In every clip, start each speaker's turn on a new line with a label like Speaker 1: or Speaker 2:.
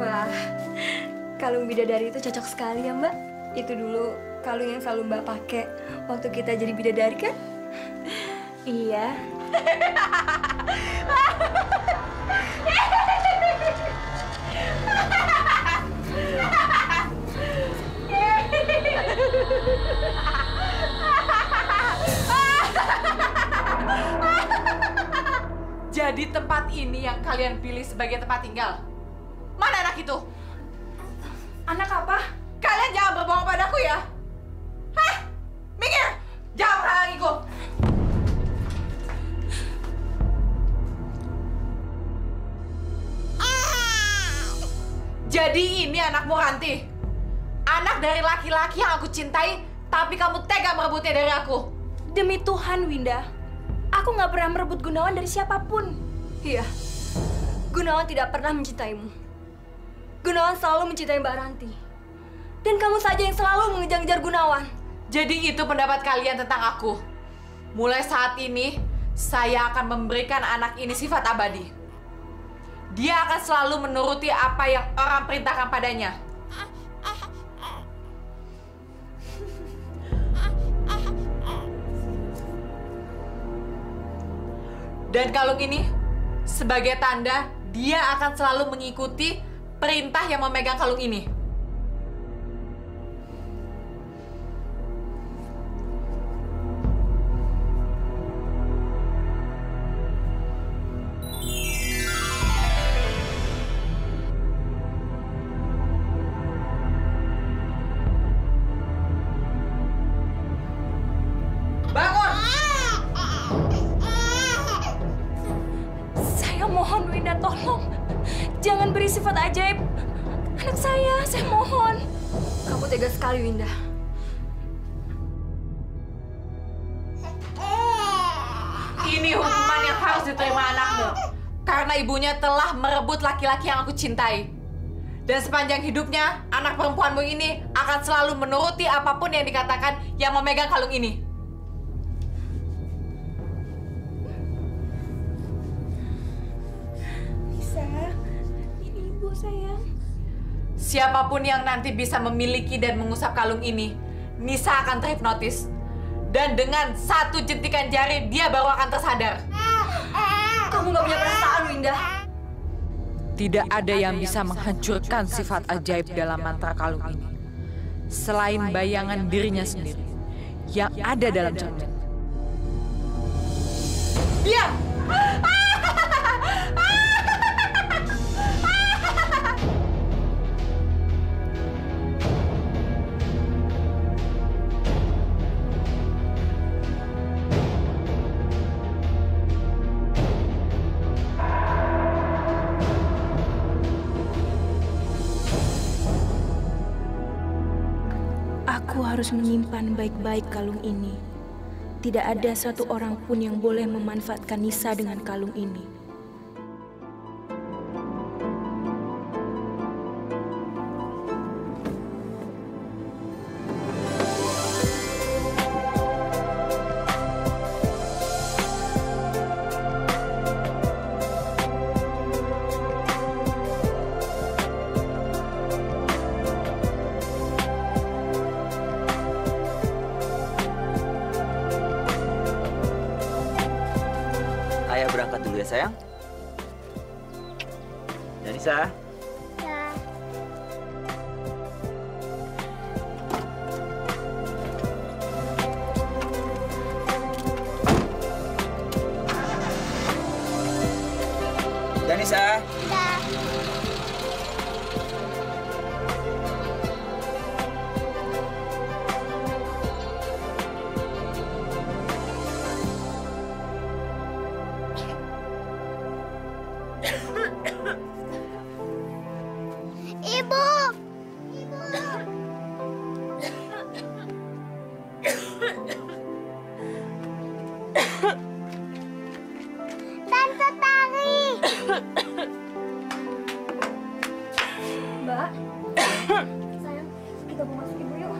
Speaker 1: Wah, kalung bidadari itu cocok sekali ya Mbak. Itu dulu kalung yang selalu Mbak pakai waktu kita jadi bidadari kan?
Speaker 2: Iya.
Speaker 3: Jadi tempat ini yang kalian pilih sebagai tempat tinggal? Mana anak itu?
Speaker 1: Anak apa?
Speaker 3: Kalian jangan berbohong padaku ya! Hah? Minggir! Jangan menghalangiku! Jadi ini anakmu Ranti? Anak dari laki-laki yang aku cintai, tapi kamu tega merebutnya dari aku?
Speaker 1: Demi Tuhan, Winda. Aku nggak pernah merebut Gunawan dari siapapun. Iya, Gunawan tidak pernah mencintaimu. Gunawan selalu mencintai Mbak Ranti. Dan kamu saja yang selalu mengejar-ngejar Gunawan.
Speaker 3: Jadi itu pendapat kalian tentang aku? Mulai saat ini, saya akan memberikan anak ini sifat abadi. Dia akan selalu menuruti apa yang orang perintahkan padanya. Dan kalung ini, sebagai tanda, dia akan selalu mengikuti perintah yang memegang kalung ini. Bangun!
Speaker 1: Saya mohon, Winda, tolong. Jangan beri sifat ajaib. Anak saya mohon. Kamu tega sekali, Winda.
Speaker 3: Ini hukuman yang harus diterima anakmu. Karena ibunya telah merebut laki-laki yang aku cintai. Dan sepanjang hidupnya, anak perempuanmu ini akan selalu menuruti apapun yang dikatakan yang memegang kalung ini.
Speaker 1: Bisa. Ini ibu, sayang.
Speaker 3: Siapapun yang nanti bisa memiliki dan mengusap kalung ini, Nisa akan terhipnotis. Dan dengan satu jentikan jari, dia baru akan tersadar.
Speaker 1: Kamu nggak punya perasaan, Winda.
Speaker 4: Tidak ada yang bisa menghancurkan sifat ajaib dalam mantra kalung ini. Selain bayangan dirinya sendiri yang ada dalam cermin.
Speaker 3: Diam!
Speaker 2: Aku harus menyimpan baik-baik kalung ini. Tidak ada satu orang pun yang boleh memanfaatkan Nisa dengan kalung ini.
Speaker 5: Ayah berangkat dulu ya, sayang. Danisa.
Speaker 6: Ya.
Speaker 5: Danisa.
Speaker 6: Ya. Ibu. Tante Tari.
Speaker 1: Mbak. Sayang, kita mau masuk ibu yuk.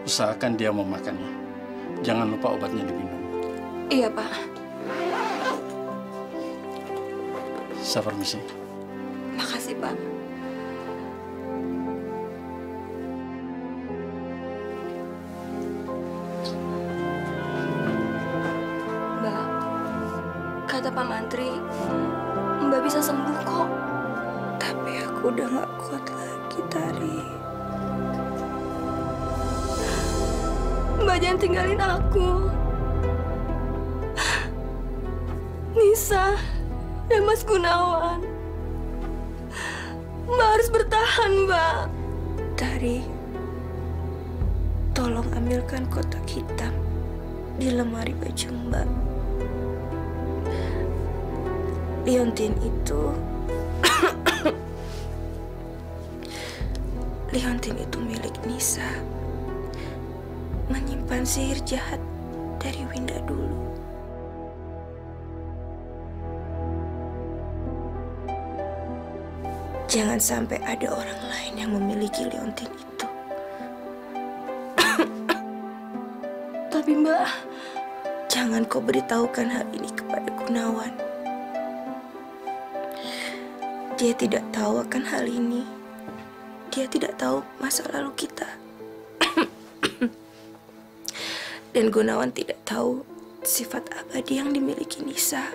Speaker 7: usahakan dia memakannya. Jangan lupa obatnya diminum.
Speaker 1: Iya, Pak.
Speaker 7: Saya permisi.
Speaker 1: Makasih, Pak. Mbak, kata Pak Mantri, Mbak bisa sembuh kok.
Speaker 2: Tapi aku udah gak kuat lagi, Tari.
Speaker 1: Mbak jangan tinggalin aku. Nisa dan Mas Gunawan. Mbak harus bertahan, Mbak.
Speaker 2: Tari, tolong ambilkan kotak hitam di lemari baju Mbak. Liontin itu Liontin itu milik Nisa. Menyimpan sihir jahat dari Winda dulu. Jangan sampai ada orang lain yang memiliki liontin itu.
Speaker 1: Tapi Mbak,
Speaker 2: jangan kau beritahukan hal ini kepada Gunawan. Dia tidak tahu akan hal ini. Dia tidak tahu masa lalu kita. Dan Gunawan tidak tahu sifat abadi yang dimiliki Nisa.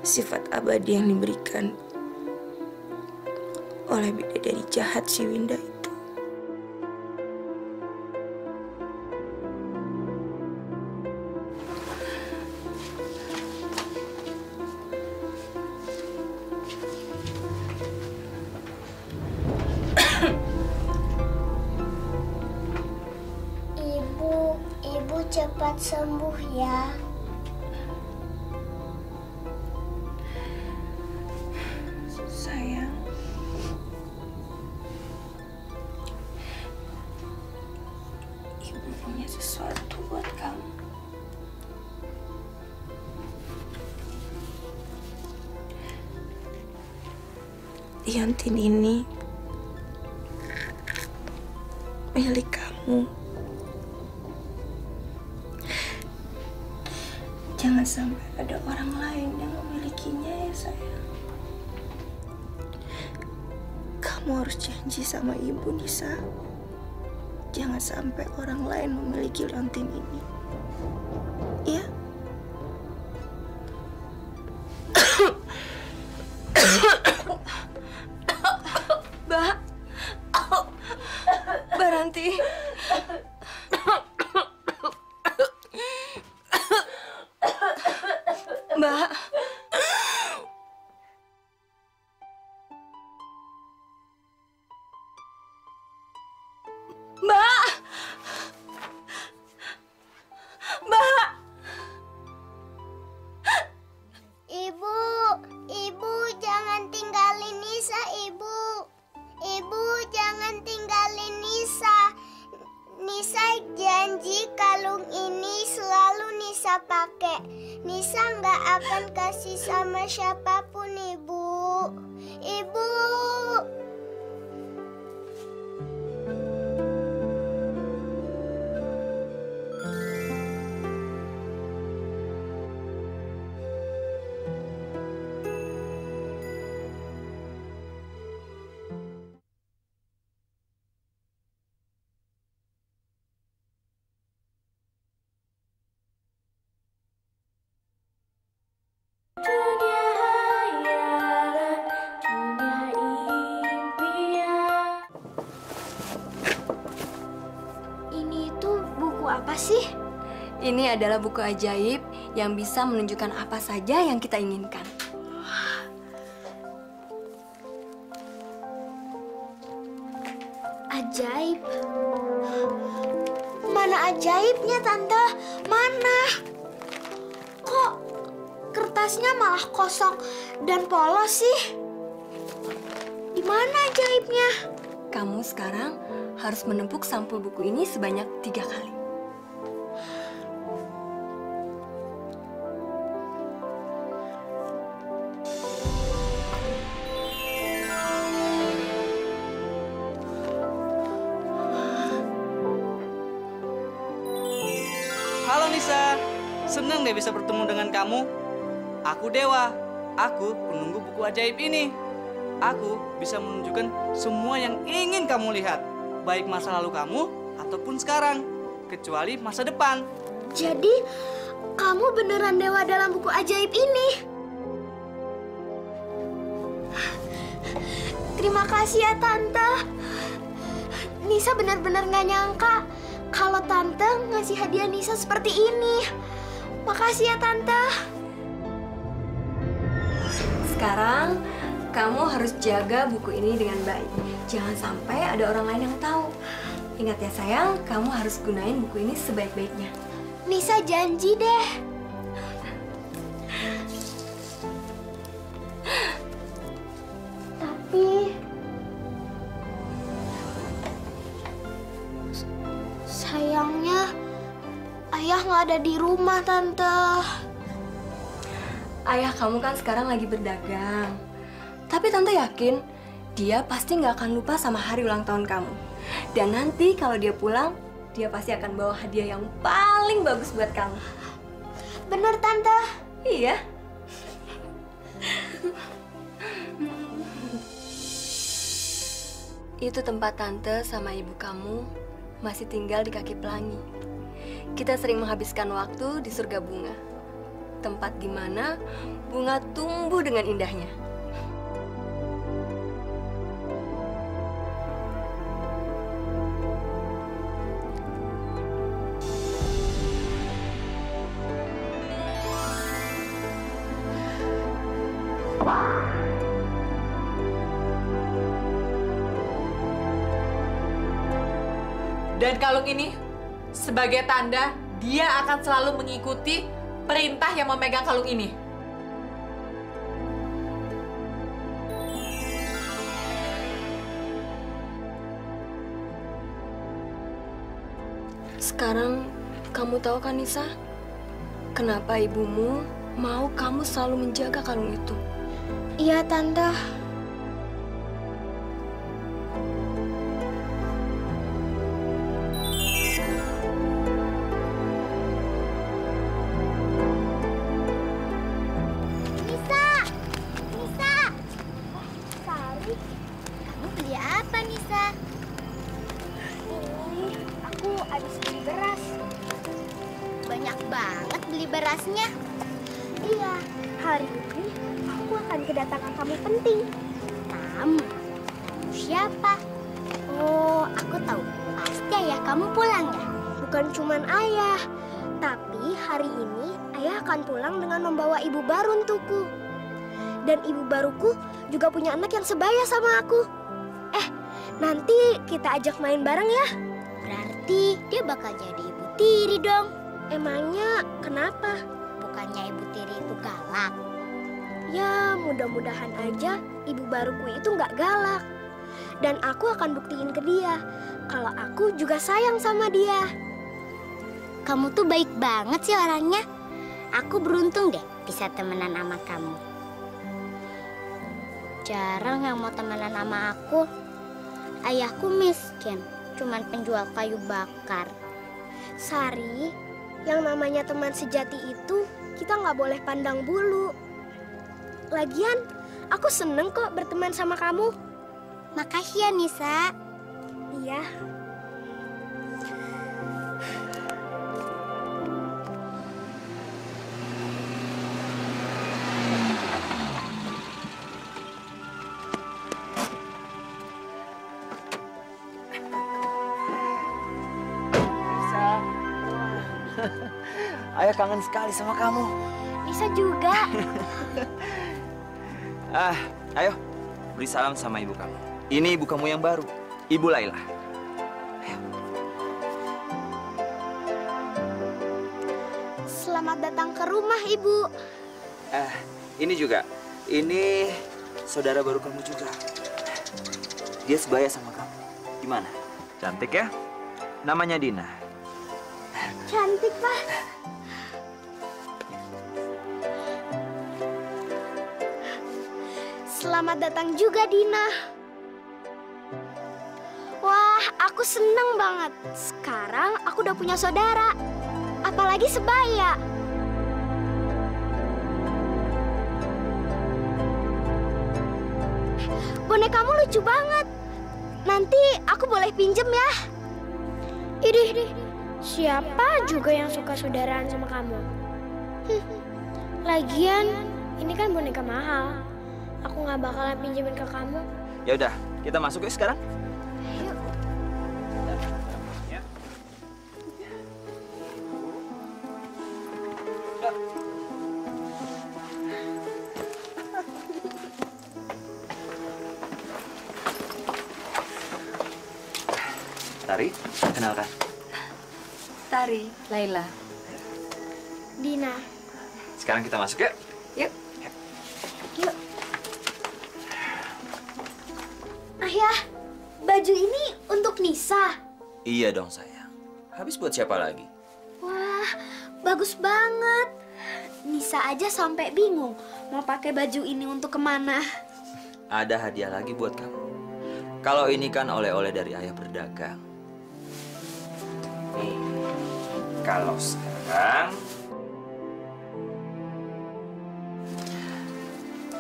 Speaker 2: Sifat abadi yang diberikan oleh bidadari jahat si Winda itu.
Speaker 6: Ibu cepat sembuh ya.
Speaker 2: Sayang, Ibu punya sesuatu buat kamu. Liontin ini milik kamu. Jangan sampai ada orang lain yang memilikinya ya sayang. Kamu harus janji sama Ibu, Nisa. Jangan sampai orang lain memiliki liontin ini. Ya?
Speaker 1: Mbak. Mbak Ranti. Mbak. Mbak. Mbak.
Speaker 6: Ibu jangan tinggalin Nisa, Ibu. Ibu jangan tinggalin Nisa. Nisa janji kalung ini selalu Nisa pakai. Nisa nggak akan kasih sama siapapun, Ibu. Ibu. Ini tuh buku apa sih?
Speaker 1: Ini adalah buku ajaib yang bisa menunjukkan apa saja yang kita inginkan.
Speaker 6: Ajaib? Mana ajaibnya, Tante? Mana? Kok kertasnya malah kosong dan polos sih? Di mana ajaibnya?
Speaker 1: Kamu sekarang harus menempuk sampul buku ini sebanyak 3 kali.
Speaker 8: Halo Nisa, senang deh bisa bertemu dengan kamu. Aku Dewa, aku penunggu buku ajaib ini. Aku bisa menunjukkan semua yang ingin kamu lihat, baik masa lalu kamu ataupun sekarang, kecuali masa depan.
Speaker 6: Jadi, kamu beneran dewa dalam buku ajaib ini? Terima kasih ya, Tante. Nisa benar-benar gak nyangka kalau Tante ngasih hadiah Nisa seperti ini. Makasih ya, Tante.
Speaker 1: Sekarang, kamu harus jaga buku ini dengan baik. Jangan sampai ada orang lain yang tahu. Ingat ya sayang, kamu harus gunain buku ini sebaik-baiknya.
Speaker 6: Nisa janji deh. Tapi sayangnya ayah nggak ada di rumah, Tante.
Speaker 1: Ayah kamu kan sekarang lagi berdagang. Tapi Tante yakin dia pasti nggak akan lupa sama hari ulang tahun kamu. Dan nanti kalau dia pulang, dia pasti akan bawa hadiah yang paling bagus buat kamu.
Speaker 6: Bener, Tante?
Speaker 1: Iya. Itu tempat Tante sama ibu kamu masih tinggal di kaki pelangi. Kita sering menghabiskan waktu di surga bunga. Tempat di mana bunga tumbuh dengan indahnya.
Speaker 3: Dan kalung ini sebagai tanda dia akan selalu mengikuti perintah yang memegang kalung ini.
Speaker 1: Sekarang kamu tahu kan Nisa, kenapa ibumu mau kamu selalu menjaga kalung itu?
Speaker 6: Iya, Tante.
Speaker 9: Berasnya. Iya, hari ini aku akan kedatangan tamu penting. Tamu? Siapa? Oh, aku tahu. Pasti ayah kamu pulang ya?
Speaker 6: Bukan cuman ayah, tapi hari ini ayah akan pulang dengan membawa ibu baru untukku. Dan ibu baruku juga punya anak yang sebaya sama aku. Nanti kita ajak main bareng ya.
Speaker 9: Berarti dia bakal jadi ibu tiri dong.
Speaker 6: Emangnya kenapa?
Speaker 9: Bukannya ibu tiri itu galak?
Speaker 6: Ya, mudah-mudahan aja ibu baruku itu nggak galak. Dan aku akan buktiin ke dia kalau aku juga sayang sama dia.
Speaker 9: Kamu tuh baik banget sih orangnya. Aku beruntung deh bisa temenan sama kamu. Jarang yang mau temenan sama aku. Ayahku miskin, cuman penjual kayu bakar.
Speaker 6: Sari, yang namanya teman sejati itu kita nggak boleh pandang bulu. Lagian, aku seneng kok berteman sama kamu.
Speaker 9: Makasih ya, Nisa.
Speaker 6: Iya.
Speaker 5: Ayah kangen sekali sama kamu.
Speaker 6: Nisa juga.
Speaker 5: Ayo, beri salam sama ibu kamu. Ini ibu kamu yang baru, Ibu Laila. Ayo.
Speaker 6: Selamat datang ke rumah, Ibu.
Speaker 5: Ini juga. Ini saudara baru kamu juga. Dia sebaya sama kamu. Gimana? Cantik ya? Namanya Dina.
Speaker 6: Cantik, Pak. Selamat datang juga, Dina. Wah, aku seneng banget. Sekarang aku udah punya saudara. Apalagi
Speaker 9: lagi sebaya. Bonekamu lucu banget. Nanti aku boleh pinjem ya?
Speaker 6: Idih, siapa juga yang suka saudaraan sama kamu? Lagian, ini kan boneka mahal. Aku nggak bakalan pinjemin ke kamu.
Speaker 5: Ya udah, kita masuk yuk sekarang.
Speaker 9: Yuk.
Speaker 5: Tari, kenalkan.
Speaker 1: Tari, Laila.
Speaker 6: Dina.
Speaker 5: Sekarang kita masuk yuk.
Speaker 1: Yuk.
Speaker 9: Yuk. Ayah, baju ini untuk Nisa.
Speaker 5: Iya dong sayang. Habis buat siapa lagi?
Speaker 9: Wah, bagus banget. Nisa aja sampai bingung mau pakai baju ini untuk kemana.
Speaker 5: Ada hadiah lagi buat kamu. Kalau ini kan oleh-oleh dari ayah berdagang. Nih, kalau sekarang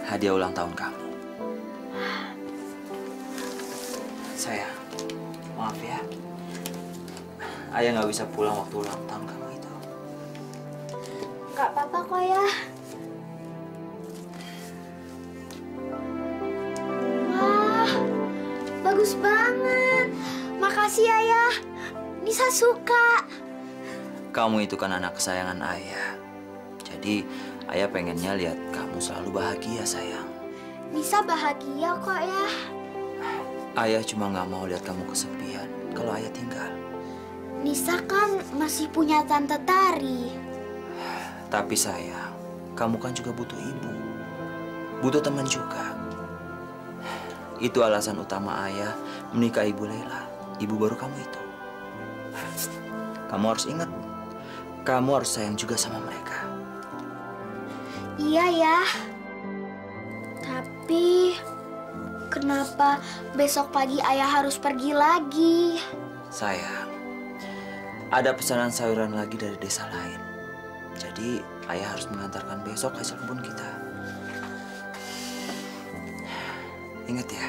Speaker 5: hadiah ulang tahun kamu. Sayang, maaf ya. Ayah nggak bisa pulang waktu ulang tahun kamu itu.
Speaker 9: Gak apa-apa kok ya. Wah, bagus banget. Makasih Ayah. Nisa suka.
Speaker 5: Kamu itu kan anak kesayangan ayah. Jadi ayah pengennya lihat kamu selalu bahagia sayang.
Speaker 9: Nisa bahagia kok ya.
Speaker 5: Ayah cuma nggak mau lihat kamu kesepian kalau ayah tinggal.
Speaker 9: Nisa kan masih punya Tante Tari.
Speaker 5: Tapi sayang, kamu kan juga butuh ibu. Butuh teman juga. Itu alasan utama ayah menikahi Ibu Laila, ibu baru kamu itu. Kamu harus ingat, kamu harus sayang juga sama mereka.
Speaker 9: Iya ya. Tapi kenapa besok pagi Ayah harus pergi lagi?
Speaker 5: Sayang, ada pesanan sayuran lagi dari desa lain. Jadi ayah harus mengantarkan besok hasil kebun kita. Ingat ya,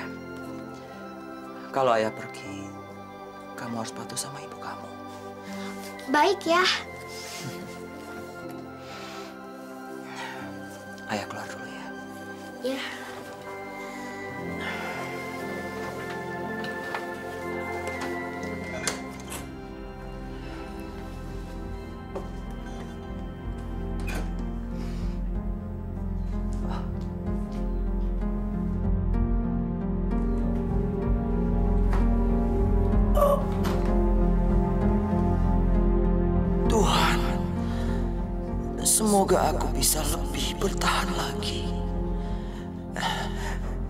Speaker 5: kalau ayah pergi, kamu harus patuh sama ibu kamu.
Speaker 9: Baik ya.
Speaker 5: Ayah keluar dulu ya.
Speaker 9: Ya.
Speaker 2: Tuhan, semoga aku bisa lebih bertahan lagi.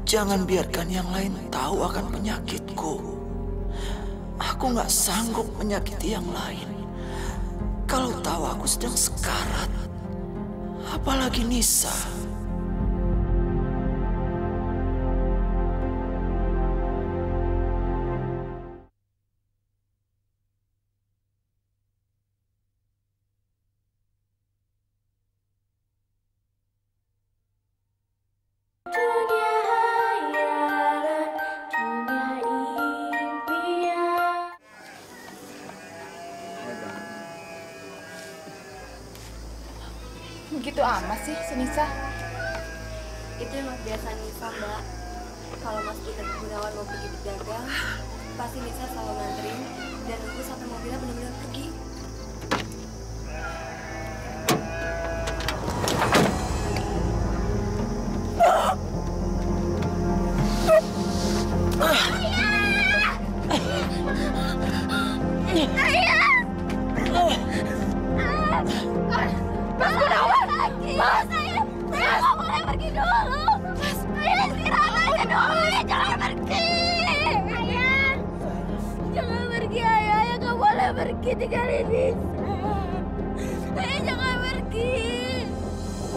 Speaker 2: Jangan biarkan yang lain tahu akan penyakitku. Aku nggak sanggup menyakiti yang lain. Kalau tahu aku sedang sekarat, apalagi Nisa.
Speaker 3: Begitu amat sih, si Nisa.
Speaker 1: Itu emang kebiasaan Nisa, Mbak. Kalau Mas Peter Gunawan mau pergi berdagang, pasti Nisa selalu nganterin dan nunggu sampai mobilnya benar-benar pergi.
Speaker 9: Mas Gunawan! Mas! Saya nggak boleh pergi dulu! Mas! Ayah istirahat aja dulu! Jangan pergi! Ayah! Jangan pergi, Ayah! Ayah nggak boleh pergi tinggalin Nisa! Ayah jangan pergi!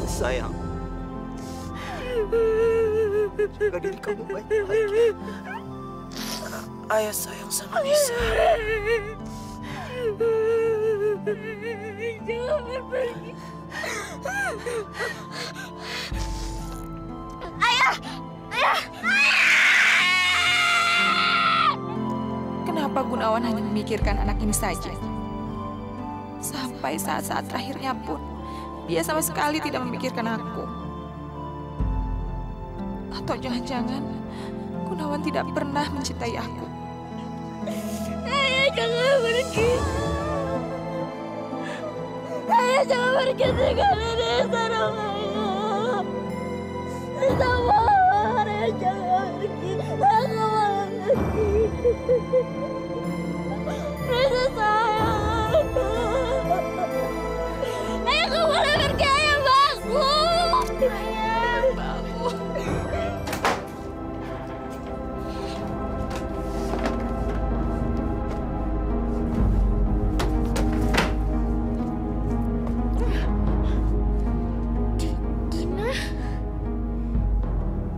Speaker 2: Sayang, jaga diri kamu baik-baik. Ayah sayang sama Nisa.
Speaker 9: Jangan pergi. Ayah! Ayah!
Speaker 10: Kenapa Gunawan hanya memikirkan anak ini saja? Sampai saat-saat terakhirnya pun, dia sama sekali tidak memikirkan aku. Atau jangan-jangan Gunawan tidak pernah mencintai aku.
Speaker 9: Ayah, jangan pergi. Ayah, jangan pergi tinggalin Nisa dong, ayah. Nisa mohon, ayah jangan pergi. Aku mau pergi. Nisa sayang. Ayah, aku boleh pergi, ayah bangun. Ayah bangun.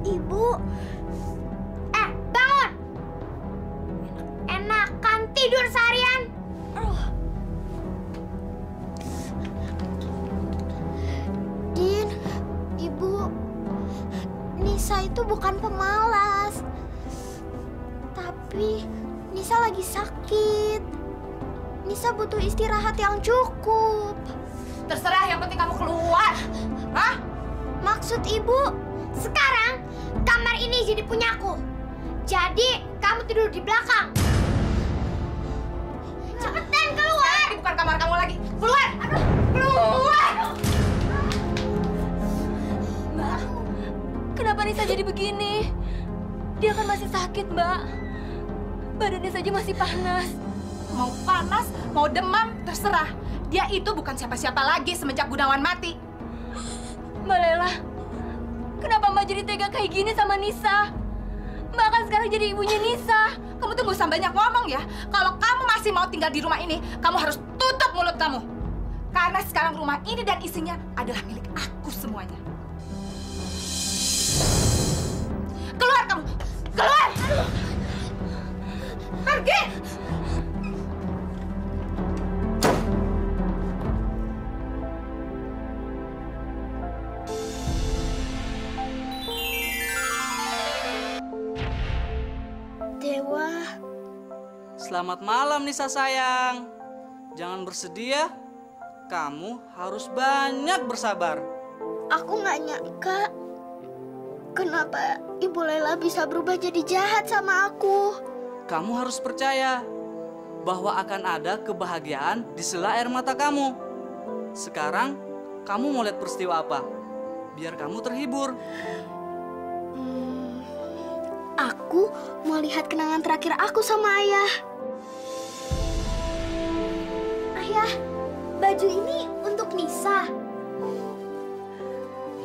Speaker 9: Ibu, bangun! Enakan tidur seharian. Din, Ibu, Nisa itu bukan pemalas, tapi Nisa lagi sakit. Nisa butuh istirahat yang cukup.
Speaker 3: Terserah, yang penting kamu keluar. Hah?
Speaker 9: Maksud Ibu, sekarang kamar ini jadi punyaku. Jadi kamu tidur di belakang. Cepetan keluar.
Speaker 3: Ini bukan kamar kamu lagi. Keluar. Keluar.
Speaker 1: Mbak, kenapa Nisa jadi begini? Dia kan masih sakit, Mbak. Badannya saja masih panas.
Speaker 3: Mau panas, mau demam, terserah. Dia itu bukan siapa-siapa lagi semenjak Gunawan mati.
Speaker 1: Mbak Lela, kenapa Mbak jadi tega kayak gini sama Nisa? Mbak kan sekarang jadi ibunya Nisa.
Speaker 3: Kamu tuh gak usah banyak ngomong ya. Kalau kamu masih mau tinggal di rumah ini, kamu harus tutup mulut kamu. Karena sekarang rumah ini dan isinya adalah milik aku semuanya. Keluar kamu! Keluar! Pergi!
Speaker 9: Dewa.
Speaker 8: Selamat malam Nisa sayang. Jangan bersedih ya. Kamu harus banyak bersabar.
Speaker 9: Aku nggak nyangka kenapa Ibu Lela bisa berubah jadi jahat sama aku.
Speaker 8: Kamu harus percaya bahwa akan ada kebahagiaan di sela air mata kamu. Sekarang kamu mau lihat peristiwa apa? Biar kamu terhibur.
Speaker 9: Aku mau lihat kenangan terakhir aku sama Ayah. Ayah, baju ini untuk Nisa.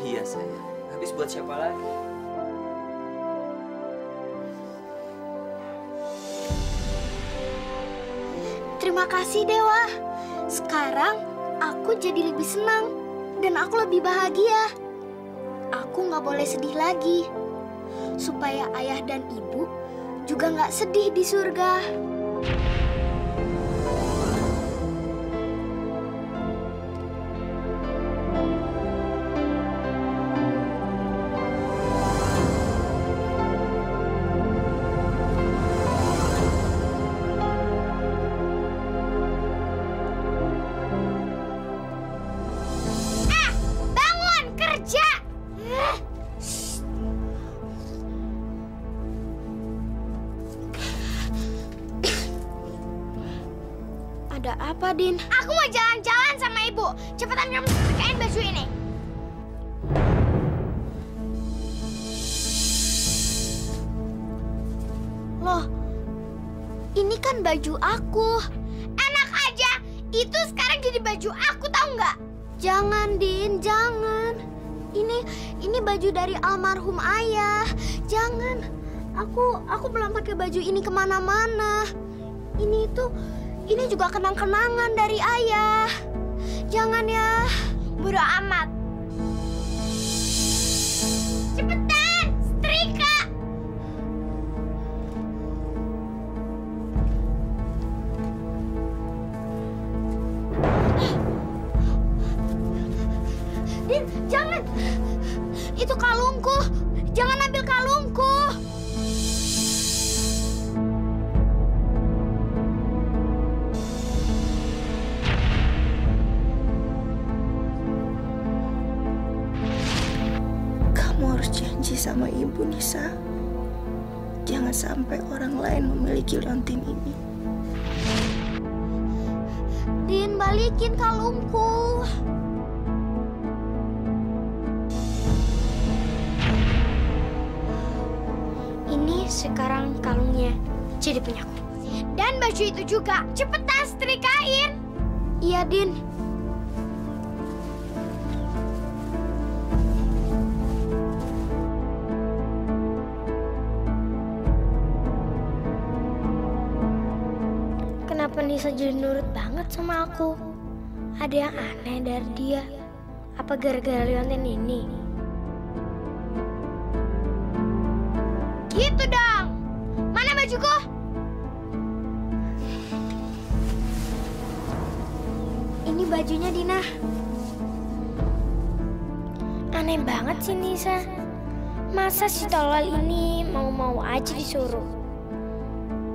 Speaker 5: Iya sayang. Habis buat siapa lagi?
Speaker 9: Terima kasih Dewa. Sekarang aku jadi lebih senang dan aku lebih bahagia. Aku nggak boleh sedih lagi. Supaya ayah dan ibu juga nggak sedih di surga. Bangun kerja! Ada apa, Din? Aku mau jalan-jalan sama ibu. Cepetan kamu pakein baju ini. Loh, ini kan baju aku. Enak aja, itu sekarang jadi baju aku, tahu nggak? Jangan, Din, jangan. Ini baju dari almarhum ayah. Jangan. Aku belum pakai baju ini kemana-mana. Ini juga kenang-kenangan dari ayah. Jangan ya. Bodo amat. Cepetan, setrika. Din, jangan. Itu kalungku. Jangan ambil kalungku.
Speaker 11: Kamu harus janji sama ibu, Nisa. Jangan sampai orang lain memiliki leontin ini.
Speaker 9: Din, balikin kalungku. Ini sekarang kalungnya jadi punyaku. Dan baju itu juga. Cepetan setrikain. Iya, Din. Kenapa Nisa jadi nurut banget sama aku? Ada yang aneh dari dia. Apa gara-gara leontin ini? Gitu dong. Mana bajuku? Ini bajunya Dina. Aneh banget sih Nisa. Masa si tolol ini mau-mau aja disuruh?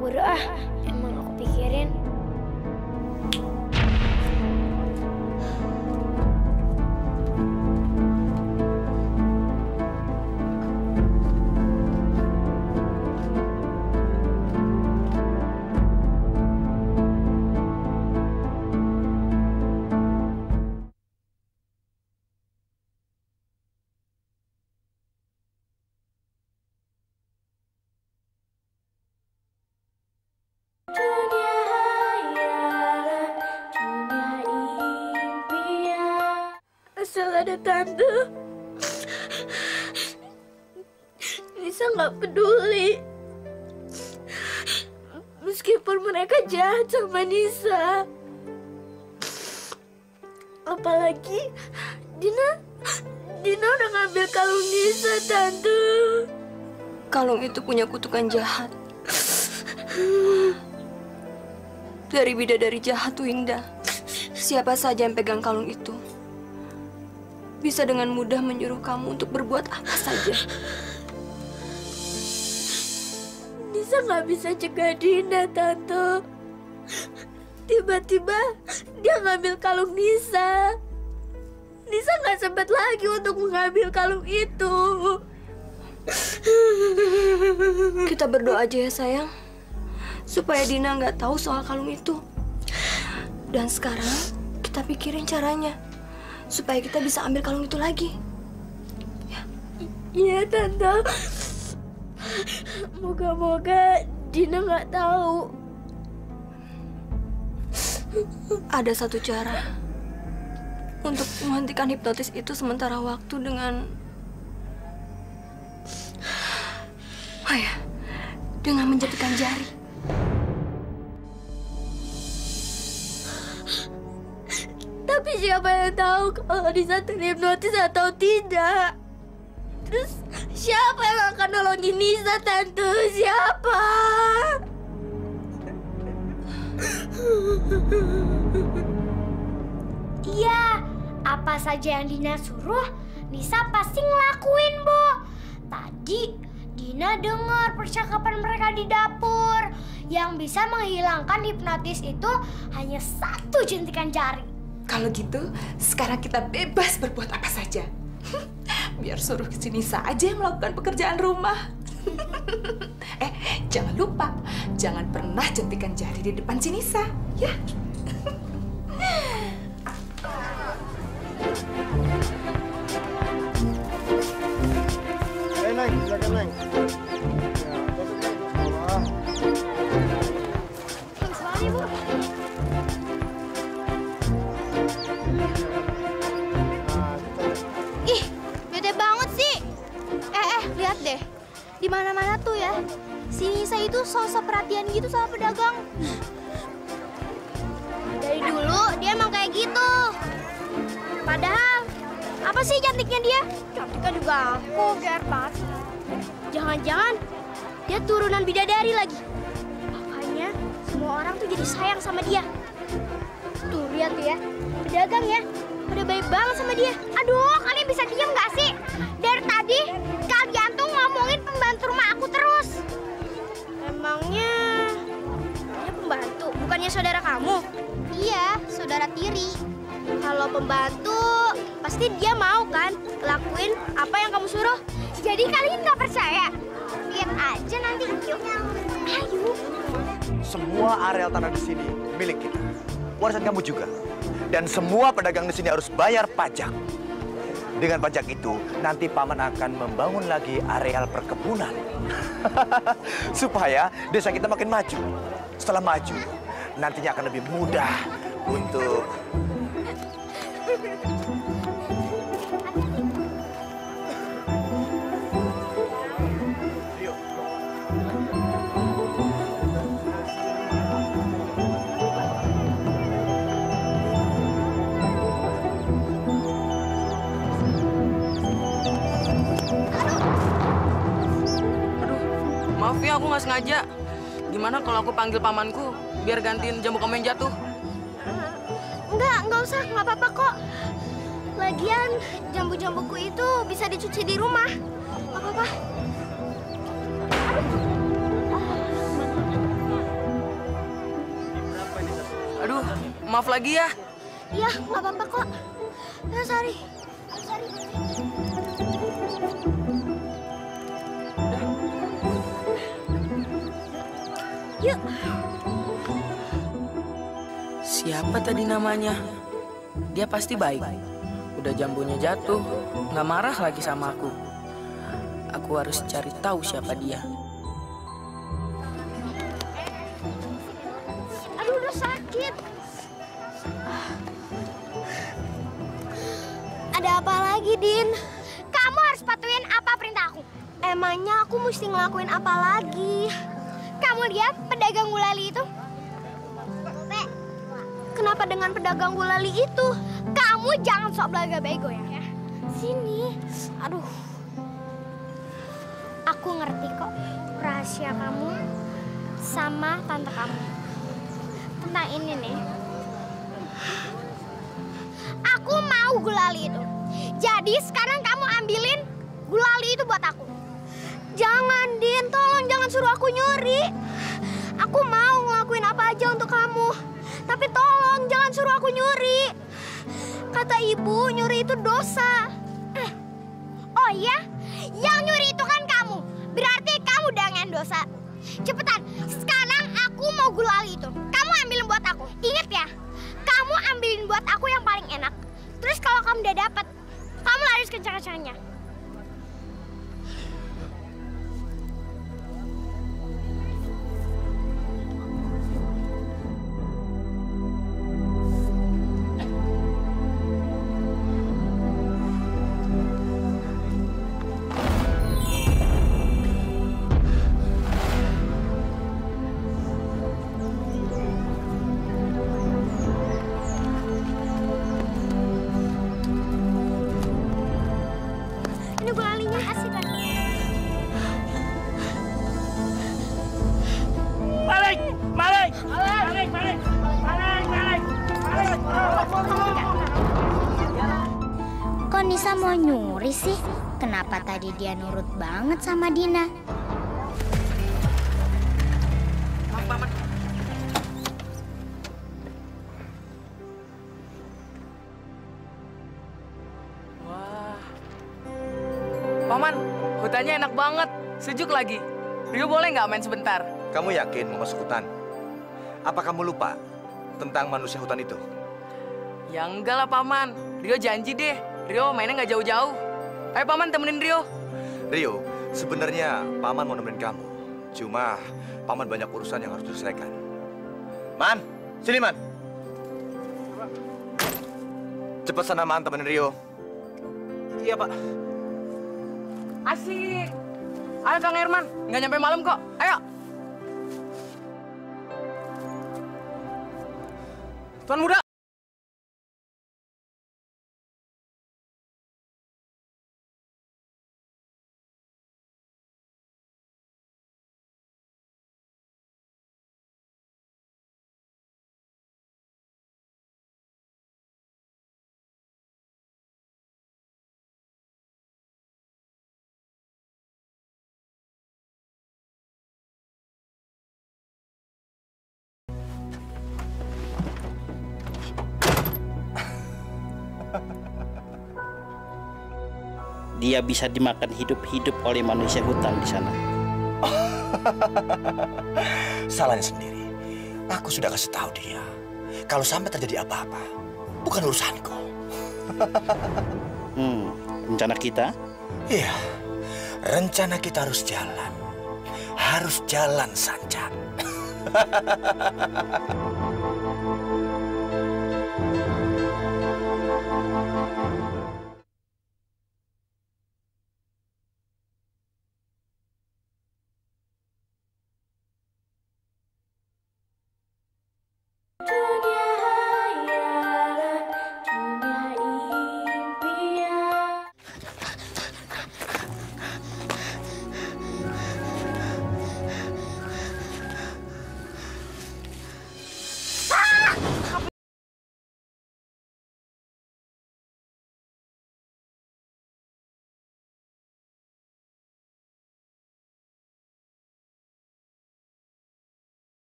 Speaker 9: Bodoh ah, emang aku pikirin.
Speaker 11: Asal ada tante, Nisa nggak peduli. Meskipun mereka jahat sama Nisa. Apalagi Dina udah ngambil kalung Nisa, tante.
Speaker 1: Kalung itu punya kutukan jahat. Dari bidadari jahat Winda. Siapa saja yang pegang kalung itu bisa dengan mudah menyuruh kamu untuk berbuat apa saja.
Speaker 11: Nisa nggak bisa cegah Dina, tante. Tiba-tiba dia ngambil kalung Nisa. Nisa nggak sempat lagi untuk mengambil kalung itu.
Speaker 1: Kita berdoa aja ya sayang, supaya Dina nggak tahu soal kalung itu. Dan sekarang kita pikirin caranya supaya kita bisa ambil kalung itu lagi.
Speaker 11: Iya, tante. Moga-moga Dina nggak tahu.
Speaker 1: Ada satu cara untuk menghentikan hipnotis itu sementara waktu dengan menjepitkan jari.
Speaker 11: Tapi siapa yang tahu kalau Nisa terhipnotis atau tidak? Terus siapa yang akan nolongin Nisa, tante? Siapa?
Speaker 9: Iya, apa saja yang Dina suruh, Nisa pasti ngelakuin, Bu. Tadi Dina dengar percakapan mereka di dapur. Yang bisa menghilangkan hipnotis itu hanya satu jentikan jari.
Speaker 10: Kalau gitu, sekarang kita bebas berbuat apa saja. Biar suruh si Nisa aja yang melakukan pekerjaan rumah. Jangan lupa, jangan pernah jentikan jari di depan si Nisa, ya.
Speaker 12: Neng, silakan Neng.
Speaker 9: Ih, bete banget sih. Lihat deh. Di mana-mana tuh ya. Si Nisa itu sosok perhatian gitu sama pedagang. Dari dulu dia emang kayak gitu. Padahal apa sih cantiknya dia? Cantiknya juga aku, gear banget. Jangan-jangan dia turunan bidadari lagi. Makanya semua orang tuh jadi sayang sama dia. Tuh lihat tuh ya, pedagang ya. pada baik banget sama dia. Aduh, kalian bisa diem nggak sih? Dari tadi kalian tuh ngomongin pembantu rumah aku terus. Emangnya dia pembantu, bukannya saudara kamu? Iya, saudara tiri. Kalau pembantu, pasti dia mau kan lakuin apa yang kamu suruh. Jadi kalian nggak percaya? Lihat aja nanti. Yuk, ayo.
Speaker 12: Semua areal tanah di sini milik kita. Warisan kamu juga. Dan semua pedagang di sini harus bayar pajak. Dengan pajak itu, nanti paman akan membangun lagi areal perkebunan. Supaya desa kita makin maju. Setelah maju, nantinya akan lebih mudah untuk...
Speaker 13: Maaf ya, aku nggak sengaja. Gimana kalau aku panggil pamanku biar gantiin jambu kamu yang jatuh?
Speaker 9: Nggak usah, nggak apa-apa kok. Lagian jambu-jambuku itu bisa dicuci di rumah. Nggak apa-apa.
Speaker 13: Aduh, maaf lagi ya.
Speaker 9: Iya, nggak apa-apa kok. Ayo, Sari. Yuk.
Speaker 13: Siapa tadi namanya? Dia pasti baik. Udah jambunya jatuh, nggak marah lagi sama aku. Aku harus cari tahu siapa dia.
Speaker 9: Aduh, udah sakit. Ada apa lagi, Din? Kamu harus patuhin apa perintah aku. Emangnya aku mesti ngelakuin apa lagi? Kamu lihat pedagang gulali itu? Kenapa dengan pedagang gulali itu? Kamu jangan sok belaga bego ya. Sini. Aduh. Aku ngerti kok rahasia kamu sama tante kamu. Tentang ini nih. Aku mau gulali itu. Jadi sekarang kamu ambilin gulali itu buat aku. Jangan, Din. Tolong jangan suruh aku nyuri. Aku mau ngelakuin apa aja untuk kamu. Tapi tolong jangan suruh aku nyuri. Kata ibu, nyuri itu dosa. Oh iya? Yang nyuri itu kan kamu. Berarti kamu dengan dosa. Cepetan, sekarang aku mau gulali itu. Kamu ambilin buat aku. Ingat ya, kamu ambilin buat aku yang paling enak. Terus kalau kamu udah dapet, kamu lari kencang-kencangnya. Ini gulalinya asik kan?
Speaker 8: Balik! Balik! Balik! Balik! Balik! Balik!
Speaker 9: Kok Nisa mau nyuri sih? Kenapa tadi dia nurut banget sama Dina?
Speaker 13: Paman, hutannya enak banget. Sejuk lagi. Rio boleh nggak main sebentar?
Speaker 12: Kamu yakin mau masuk hutan? Apa kamu lupa tentang manusia hutan itu?
Speaker 13: Ya enggak lah, Paman. Rio janji deh. Rio mainnya nggak jauh-jauh. Ayo, Paman, temenin Rio.
Speaker 12: Rio, sebenarnya Paman mau nemenin kamu. Cuma Paman banyak urusan yang harus diselesaikan. Man, sini Man. Cepat sana Man, temenin Rio.
Speaker 8: Iya, Pak.
Speaker 13: Asik. Ayo, Kang Herman. Nggak nyampe malam kok. Ayo. Tuan Muda.
Speaker 14: Dia bisa dimakan hidup-hidup oleh manusia hutan di sana.
Speaker 12: Salahnya sendiri. Aku sudah kasih tahu dia. Kalau sampai terjadi apa-apa, bukan urusanku.
Speaker 14: Rencana kita?
Speaker 12: Iya, rencana kita harus jalan. Harus jalan saja.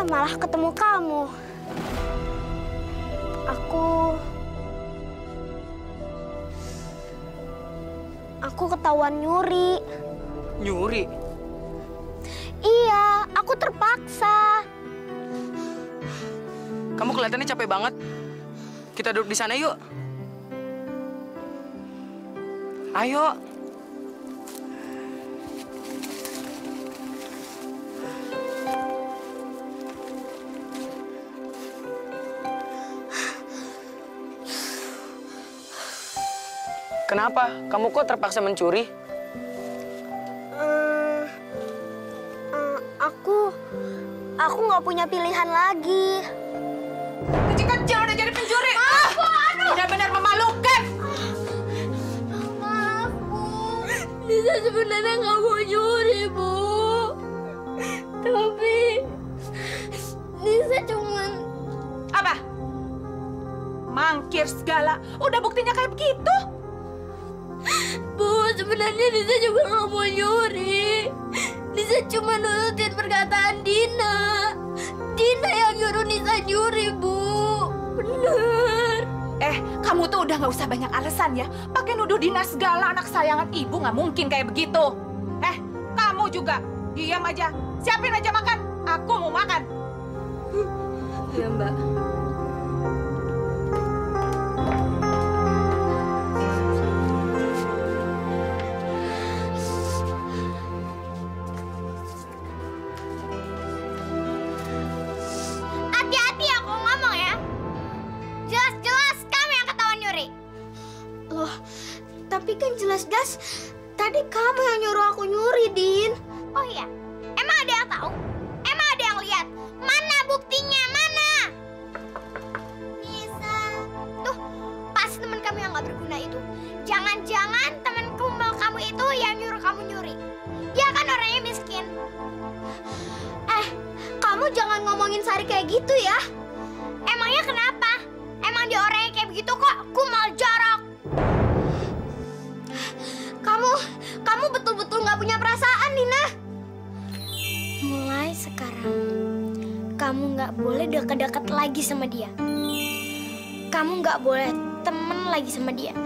Speaker 6: Malah ketemu kamu. Aku ketahuan nyuri.
Speaker 13: Nyuri?
Speaker 6: Iya, aku terpaksa.
Speaker 13: Kamu kelihatannya capek banget. Kita duduk di sana yuk. Ayo. Kenapa? Kamu kok terpaksa mencuri?
Speaker 6: Aku nggak punya pilihan lagi.
Speaker 3: Kecil-kecil udah jadi pencuri.
Speaker 6: Aduh.
Speaker 3: Benar-benar memalukan.
Speaker 11: Maaf, Bu. Nisa sebenarnya nggak mau nyuri, Bu. Tapi Nisa cuman...
Speaker 3: Apa? Mangkir segala. Udah buktinya kayak begitu.
Speaker 11: Bu, sebenarnya Nisa juga nggak mau nyuri. Nisa cuma nurutin perkataan Dina. Dina yang nyuruh Nisa nyuri, Bu. Bener.
Speaker 3: Kamu tuh udah nggak usah banyak alasan ya. Pakai nuduh Dina segala, anak sayangan ibu nggak mungkin kayak begitu. Kamu juga. Diam aja. Siapin aja makan. Aku mau makan.
Speaker 1: Iya, Mbak.
Speaker 6: Tapi kan jelas-jelas tadi kamu yang nyuruh aku nyuri, Din.
Speaker 9: Oh iya, emang ada yang tahu? Emang ada yang lihat? Mana buktinya? Mana? Nisa. Tuh, pas teman kamu yang gak berguna itu. Jangan-jangan teman kumpul kamu itu yang nyuruh kamu nyuri. Dia kan orangnya miskin.
Speaker 6: Kamu jangan ngomongin Sari kayak gitu ya.
Speaker 9: Emangnya kenapa? Emang dia orangnya kayak begitu kok? Kumal jorok.
Speaker 6: Kamu betul-betul nggak punya perasaan, Nina.
Speaker 9: Mulai sekarang, kamu nggak boleh deket-deket lagi sama dia. Kamu nggak boleh temen lagi sama dia.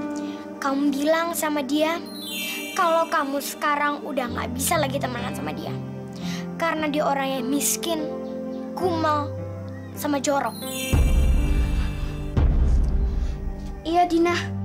Speaker 9: Kamu bilang sama dia kalau kamu sekarang udah nggak bisa lagi temenan sama dia. Karena dia orang yang miskin, kumal, sama jorok.
Speaker 6: Iya, Dina.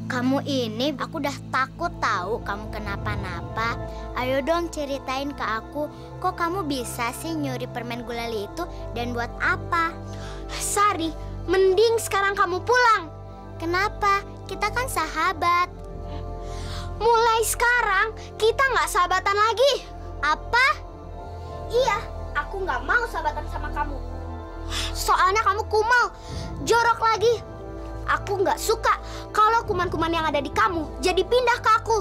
Speaker 9: Kamu ini, aku udah takut tahu kamu kenapa-napa. Ayo dong ceritain ke aku, kok kamu bisa sih nyuri permen gulali itu dan buat apa?
Speaker 6: Sari, mending sekarang kamu pulang.
Speaker 9: Kenapa? Kita kan sahabat.
Speaker 6: Mulai sekarang kita nggak sahabatan lagi.
Speaker 9: Apa?
Speaker 6: Iya, aku nggak mau sahabatan sama kamu.
Speaker 9: soalnya kamu kumal, jorok lagi. Aku nggak suka kalau kuman-kuman yang ada di kamu jadi pindah ke aku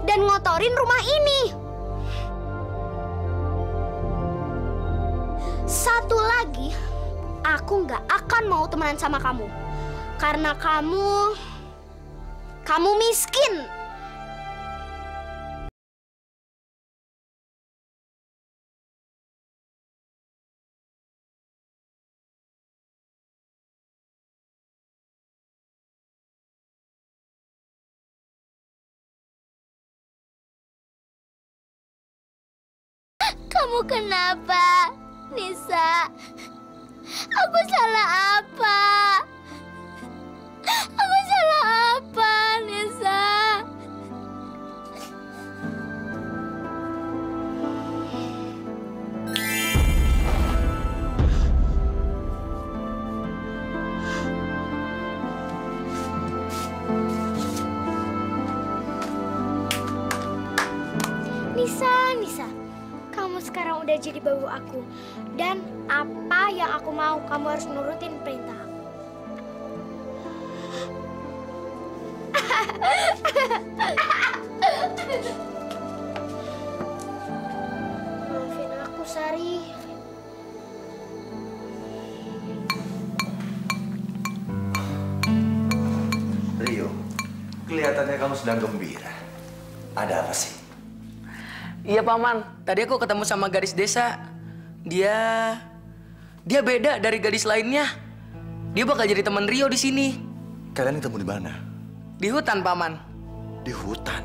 Speaker 9: dan ngotorin rumah ini. Satu lagi, aku nggak akan mau temenan sama kamu karena kamu miskin.
Speaker 11: Kamu kenapa, Nisa? Aku salah apa? Aku salah apa, Nisa?
Speaker 9: Nisa, kamu sekarang udah jadi babu aku. Dan apa yang aku mau, kamu harus nurutin perintah aku. Maafin aku, Sari.
Speaker 12: Rio, kelihatannya kamu sedang gembira. Ada apa sih?
Speaker 13: Iya, Paman. Tadi aku ketemu sama gadis desa. Dia beda dari gadis lainnya. Dia bakal jadi teman Rio di sini.
Speaker 12: Kalian ketemu di mana?
Speaker 13: Di hutan, Paman.
Speaker 12: Di hutan?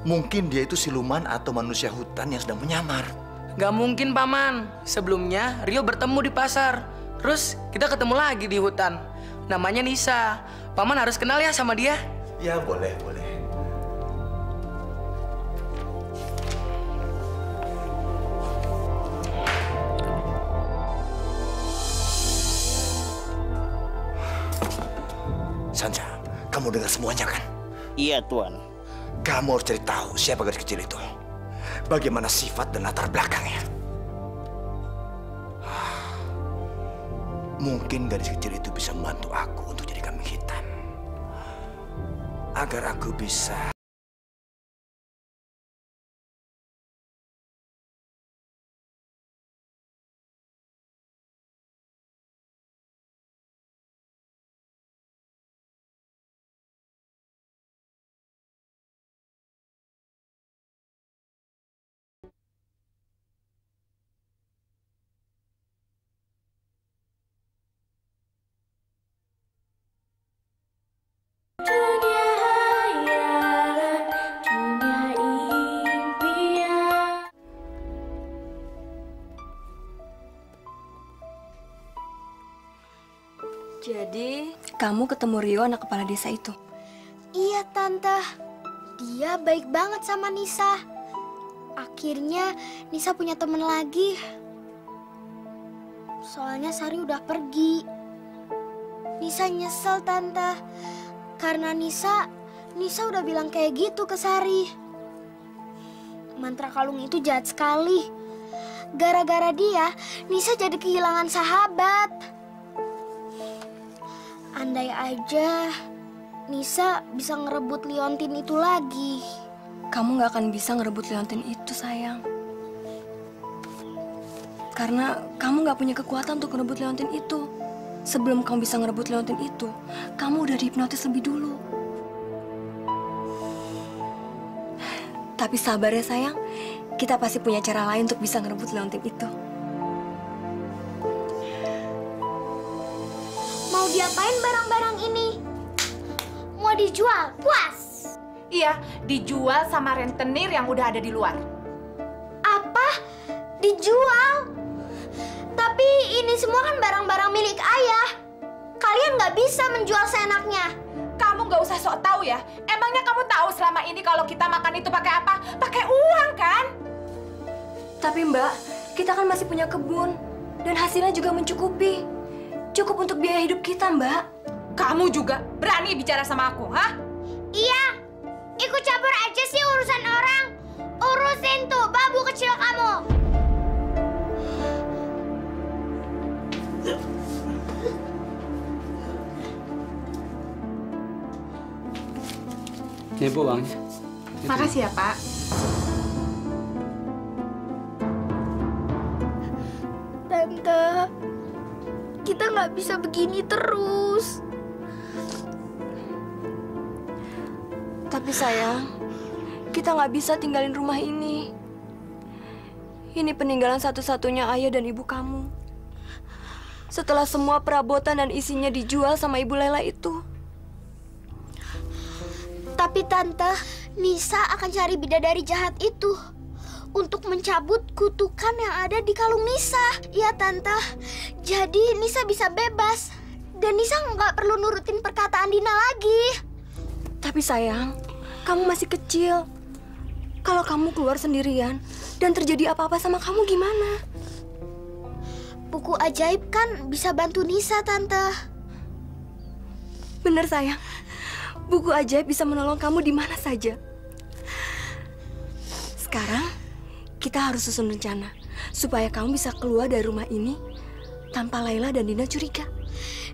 Speaker 12: Mungkin dia itu siluman atau manusia hutan yang sedang menyamar.
Speaker 13: Gak mungkin, Paman. Sebelumnya Rio bertemu di pasar. Terus kita ketemu lagi di hutan. Namanya Nisa. Paman harus kenal ya sama dia.
Speaker 12: Ya, boleh. Sanja, kamu dengar semuanya kan?
Speaker 14: Iya, Tuan.
Speaker 12: Kamu harus cari tahu siapa gadis kecil itu. Bagaimana sifat dan latar belakangnya. Mungkin gadis kecil itu bisa membantu aku untuk jadi kambing hitam. Agar aku bisa...
Speaker 1: Jadi, kamu ketemu Rio, anak kepala desa itu?
Speaker 9: Iya, Tante. Dia baik banget sama Nisa. Akhirnya Nisa punya teman lagi. Soalnya Sari udah pergi. Nisa nyesel, Tante. Karena Nisa udah bilang kayak gitu ke Sari. Mantra kalung itu jahat sekali. Gara-gara dia, Nisa jadi kehilangan sahabat. Andai aja Nisa bisa ngerebut liontin itu lagi.
Speaker 1: Kamu gak akan bisa ngerebut liontin itu, sayang. Karena kamu gak punya kekuatan untuk ngerebut liontin itu. Sebelum kamu bisa ngerebut liontin itu, kamu udah dihipnotis lebih dulu. Tapi sabar ya, sayang. Kita pasti punya cara lain untuk bisa ngerebut liontin itu.
Speaker 9: Mau diapain barang-barang ini? Mau dijual? Puas?
Speaker 3: Iya, dijual sama rentenir yang udah ada di luar.
Speaker 9: Apa? Dijual? Tapi ini semua kan barang-barang milik ayah. Kalian nggak bisa menjual seenaknya.
Speaker 3: Kamu nggak usah sok tahu ya. Emangnya kamu tahu selama ini kalau kita makan itu pakai apa? Pakai uang kan?
Speaker 1: Tapi Mbak, kita kan masih punya kebun. Dan hasilnya juga mencukupi. Cukup untuk biaya hidup kita, Mbak.
Speaker 3: Kamu juga berani bicara sama aku, hah?
Speaker 9: Iya, ikut campur aja sih urusan orang. Urusin tuh babu kecil kamu.
Speaker 8: Nih Bu uangnya.
Speaker 10: Makasih ya Pak.
Speaker 11: Tante, kita nggak bisa begini terus.
Speaker 1: Tapi sayang, kita nggak bisa tinggalin rumah ini. Ini peninggalan satu-satunya ayah dan ibu kamu. Setelah semua perabotan dan isinya dijual sama Ibu Laila itu.
Speaker 9: Tapi Tante, Nisa akan cari bidadari jahat itu untuk mencabut kutukan yang ada di kalung Nisa. Iya Tante, jadi Nisa bisa bebas. Dan Nisa nggak perlu nurutin perkataan Dina lagi.
Speaker 1: Tapi sayang, kamu masih kecil. Kalau kamu keluar sendirian dan terjadi apa-apa sama kamu gimana?
Speaker 9: Buku ajaib kan bisa bantu Nisa, Tante.
Speaker 1: Bener sayang, buku ajaib bisa menolong kamu di mana saja. Sekarang, kita harus susun rencana supaya kamu bisa keluar dari rumah ini tanpa Laila dan Dina curiga.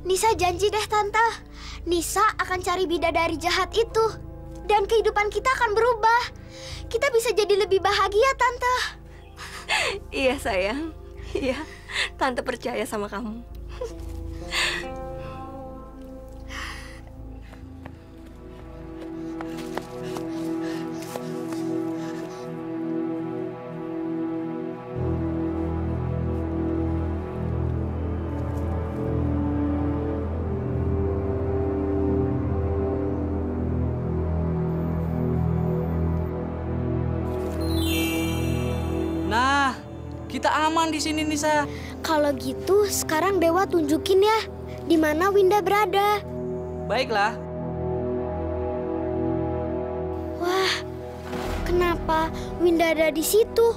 Speaker 9: Nisa janji deh, Tante. Nisa akan cari bidadari jahat itu. Dan kehidupan kita akan berubah. Kita bisa jadi lebih bahagia, Tante.
Speaker 1: Iya, sayang. Iya, Tante percaya sama kamu.
Speaker 8: Nah, kita aman di sini, Nisa.
Speaker 9: Kalau gitu, sekarang Dewa tunjukin ya di mana Winda berada.
Speaker 8: Baiklah.
Speaker 9: Wah, kenapa Winda ada di situ?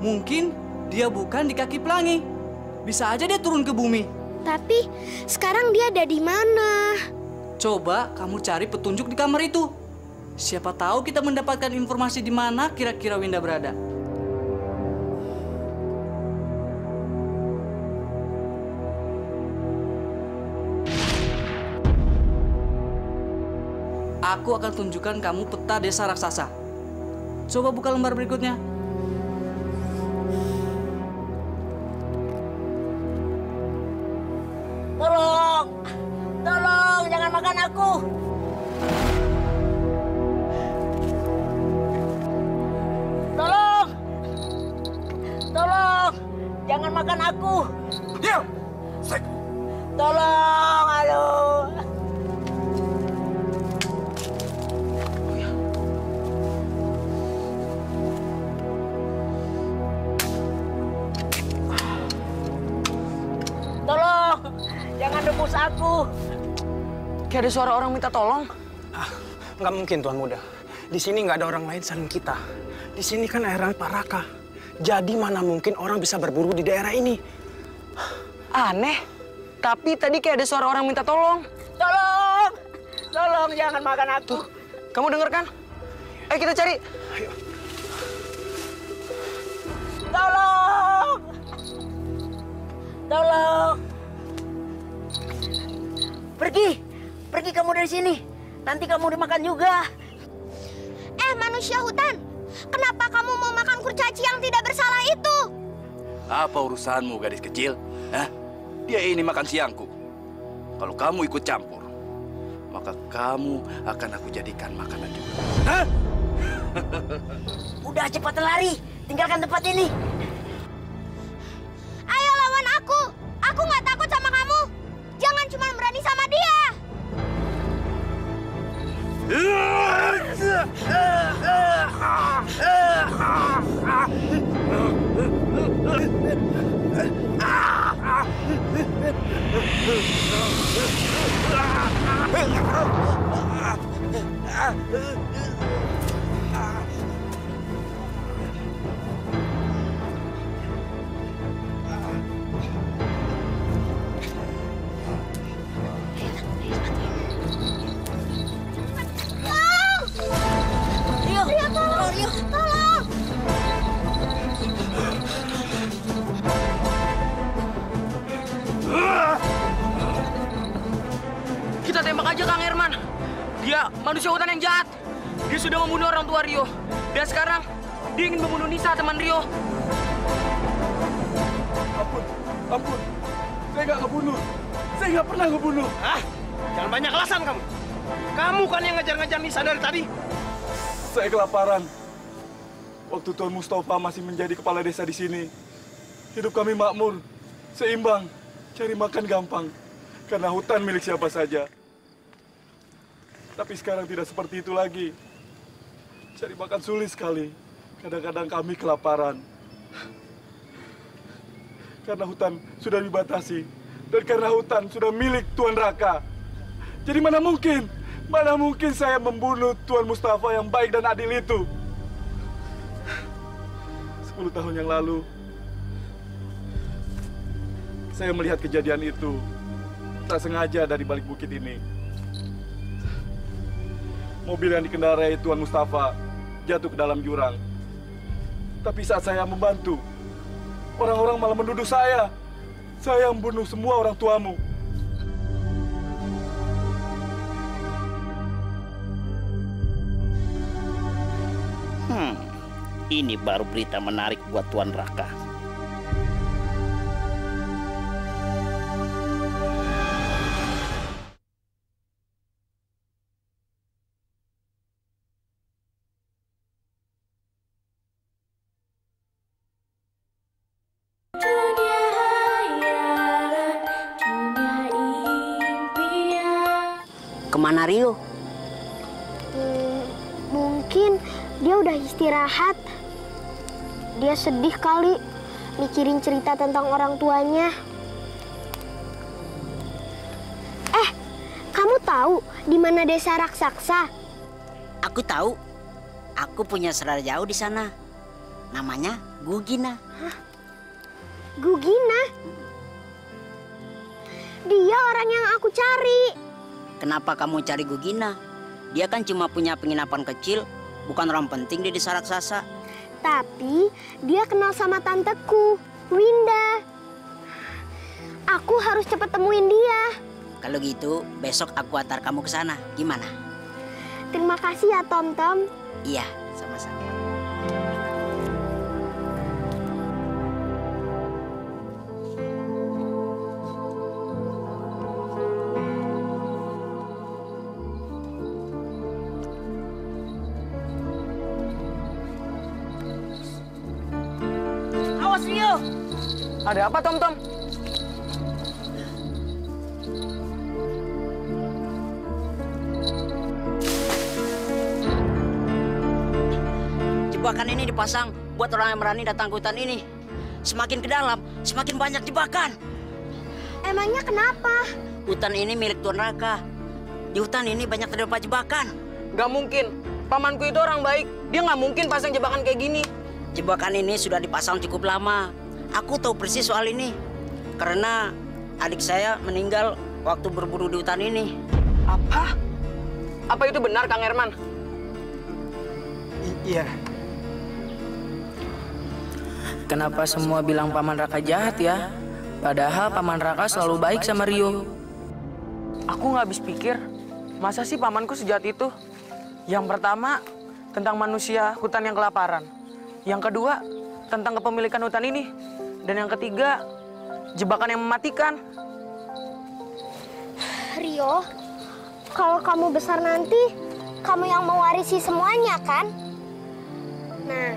Speaker 8: Mungkin dia bukan di kaki pelangi. Bisa aja dia turun ke bumi.
Speaker 9: Tapi sekarang dia ada di mana?
Speaker 8: Coba kamu cari petunjuk di kamar itu. Siapa tahu kita mendapatkan informasi di mana kira-kira Winda berada. Aku akan tunjukkan kamu peta desa raksasa. Coba buka lembar berikutnya.
Speaker 13: Tolong! Tolong, jangan makan aku! Tolong! Tolong! Jangan makan aku!
Speaker 12: Diam!
Speaker 13: Tolong, aduh! Tolong! Jangan rebus aku!
Speaker 15: Kayak ada suara orang minta tolong.
Speaker 16: Nggak mungkin, Tuan Muda. Di sini nggak ada orang lain selain kita. Di sini kan daerah Paraka. Jadi mana mungkin orang bisa berburu di daerah ini?
Speaker 15: Aneh. Tapi tadi kayak ada suara orang minta tolong.
Speaker 13: Tolong! Tolong, jangan makan aku.
Speaker 15: Tuh, kamu denger kan? Ayo kita cari.
Speaker 16: Ayo.
Speaker 13: Tolong! Tolong! Pergi! Pergi kamu dari sini. Nanti kamu dimakan juga.
Speaker 9: Manusia hutan. Kenapa kamu mau makan kurcaci yang tidak bersalah itu?
Speaker 17: Apa urusanmu, gadis kecil? Hah? Dia ini makan siangku. Kalau kamu ikut campur, maka kamu akan aku jadikan makanan juga. Hah?
Speaker 13: Udah cepat lari. Tinggalkan tempat ini.
Speaker 9: Ayo lawan aku. Aku nggak takut sama kamu. Jangan cuma berani sama dia.
Speaker 15: ada manusia hutan yang jahat. Dia sudah membunuh orang tua Rio. Dan sekarang dia ingin membunuh Nisa, teman Rio.
Speaker 17: Ampun, ampun. Saya nggak ngebunuh. Saya nggak pernah ngebunuh.
Speaker 16: Ah, jangan banyak alasan kamu. Kamu kan yang ngejar-ngejar Nisa dari tadi.
Speaker 17: Saya kelaparan. Waktu Tuan Mustafa masih menjadi kepala desa di sini, hidup kami makmur, seimbang, cari makan gampang, karena hutan milik siapa saja. Tapi sekarang tidak seperti itu lagi. Cari makan sulit sekali. Kadang-kadang kami kelaparan. Karena hutan sudah dibatasi, dan karena hutan sudah milik Tuan Raka. Jadi mana mungkin saya membunuh Tuan Mustafa yang baik dan adil itu. 10 tahun yang lalu, saya melihat kejadian itu tak sengaja dari balik bukit ini. Mobil yang dikendarai Tuan Mustafa jatuh ke dalam jurang. Tapi saat saya membantu, orang-orang malah menuduh saya. Saya yang membunuh semua orang tuamu.
Speaker 14: Ini baru berita menarik buat Tuan Raka.
Speaker 18: Kemana Rio?
Speaker 9: Mungkin dia udah istirahat. Dia sedih kali mikirin cerita tentang orang tuanya. Kamu tahu di mana desa raksasa?
Speaker 18: Aku tahu. Aku punya saudara jauh di sana. Namanya Gugina.
Speaker 9: Hah? Gugina? Dia orang yang aku cari.
Speaker 18: Kenapa kamu cari Gugina? Dia kan cuma punya penginapan kecil, bukan orang penting di desa raksasa.
Speaker 9: Tapi dia kenal sama tanteku, Winda. Aku harus cepat temuin dia.
Speaker 18: Kalau gitu, besok aku antar kamu ke sana. Gimana?
Speaker 9: Terima kasih ya, Tom-Tom.
Speaker 18: Iya, sama-sama.
Speaker 15: Awas Rio! Ada apa, Tom-Tom?
Speaker 18: Jebakan ini dipasang buat orang yang berani datang ke hutan ini. Semakin ke dalam, semakin banyak jebakan.
Speaker 9: Emangnya kenapa?
Speaker 18: Hutan ini milik Tuan Raka. Di hutan ini banyak terdapat jebakan.
Speaker 15: Gak mungkin. Pamanku itu orang baik. Dia nggak mungkin pasang jebakan kayak gini.
Speaker 18: Jebakan ini sudah dipasang cukup lama. Aku tahu persis soal ini. Karena adik saya meninggal waktu berburu di hutan ini.
Speaker 15: Apa? Apa itu benar, Kang Herman?
Speaker 16: Iya.
Speaker 13: Kenapa semua bilang Paman Raka jahat ya? Padahal Paman Raka selalu baik sama Rio.
Speaker 15: Aku nggak habis pikir, masa sih pamanku sejahat itu? Yang pertama, tentang manusia hutan yang kelaparan. Yang kedua, tentang kepemilikan hutan ini. Dan yang ketiga, jebakan yang mematikan.
Speaker 9: Rio, kalau kamu besar nanti, kamu yang mewarisi semuanya, kan? Nah,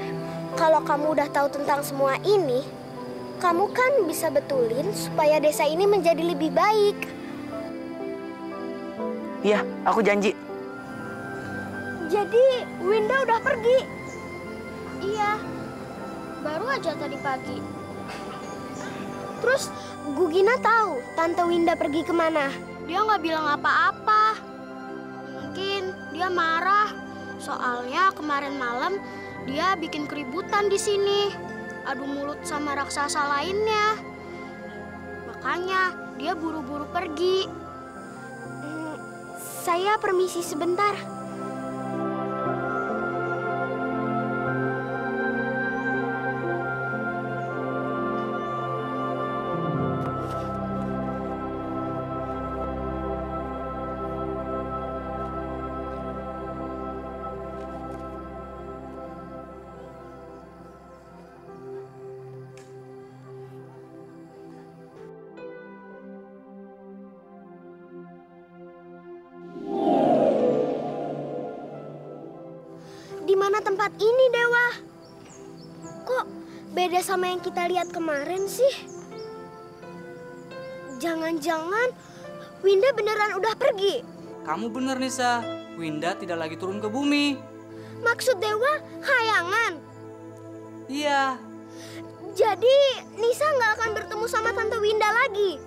Speaker 9: kalau kamu udah tahu tentang semua ini, kamu kan bisa betulin supaya desa ini menjadi lebih baik.
Speaker 15: Iya, aku janji.
Speaker 9: Jadi, Winda udah pergi? Iya, baru aja tadi pagi. Terus, Gugina tahu Tante Winda pergi kemana? Dia nggak bilang apa-apa. Mungkin dia marah. Soalnya kemarin malam dia bikin keributan di sini. Adu mulut sama raksasa lainnya. Makanya dia buru-buru pergi. Saya permisi sebentar.
Speaker 6: tempat ini, Dewa. Kok beda sama yang kita lihat kemarin sih? Jangan-jangan Winda beneran udah pergi?
Speaker 8: Kamu bener, Nisa. Winda tidak lagi turun ke bumi.
Speaker 6: Maksud Dewa, khayangan?
Speaker 8: Iya.
Speaker 6: Jadi Nisa nggak akan bertemu sama Tante Winda lagi?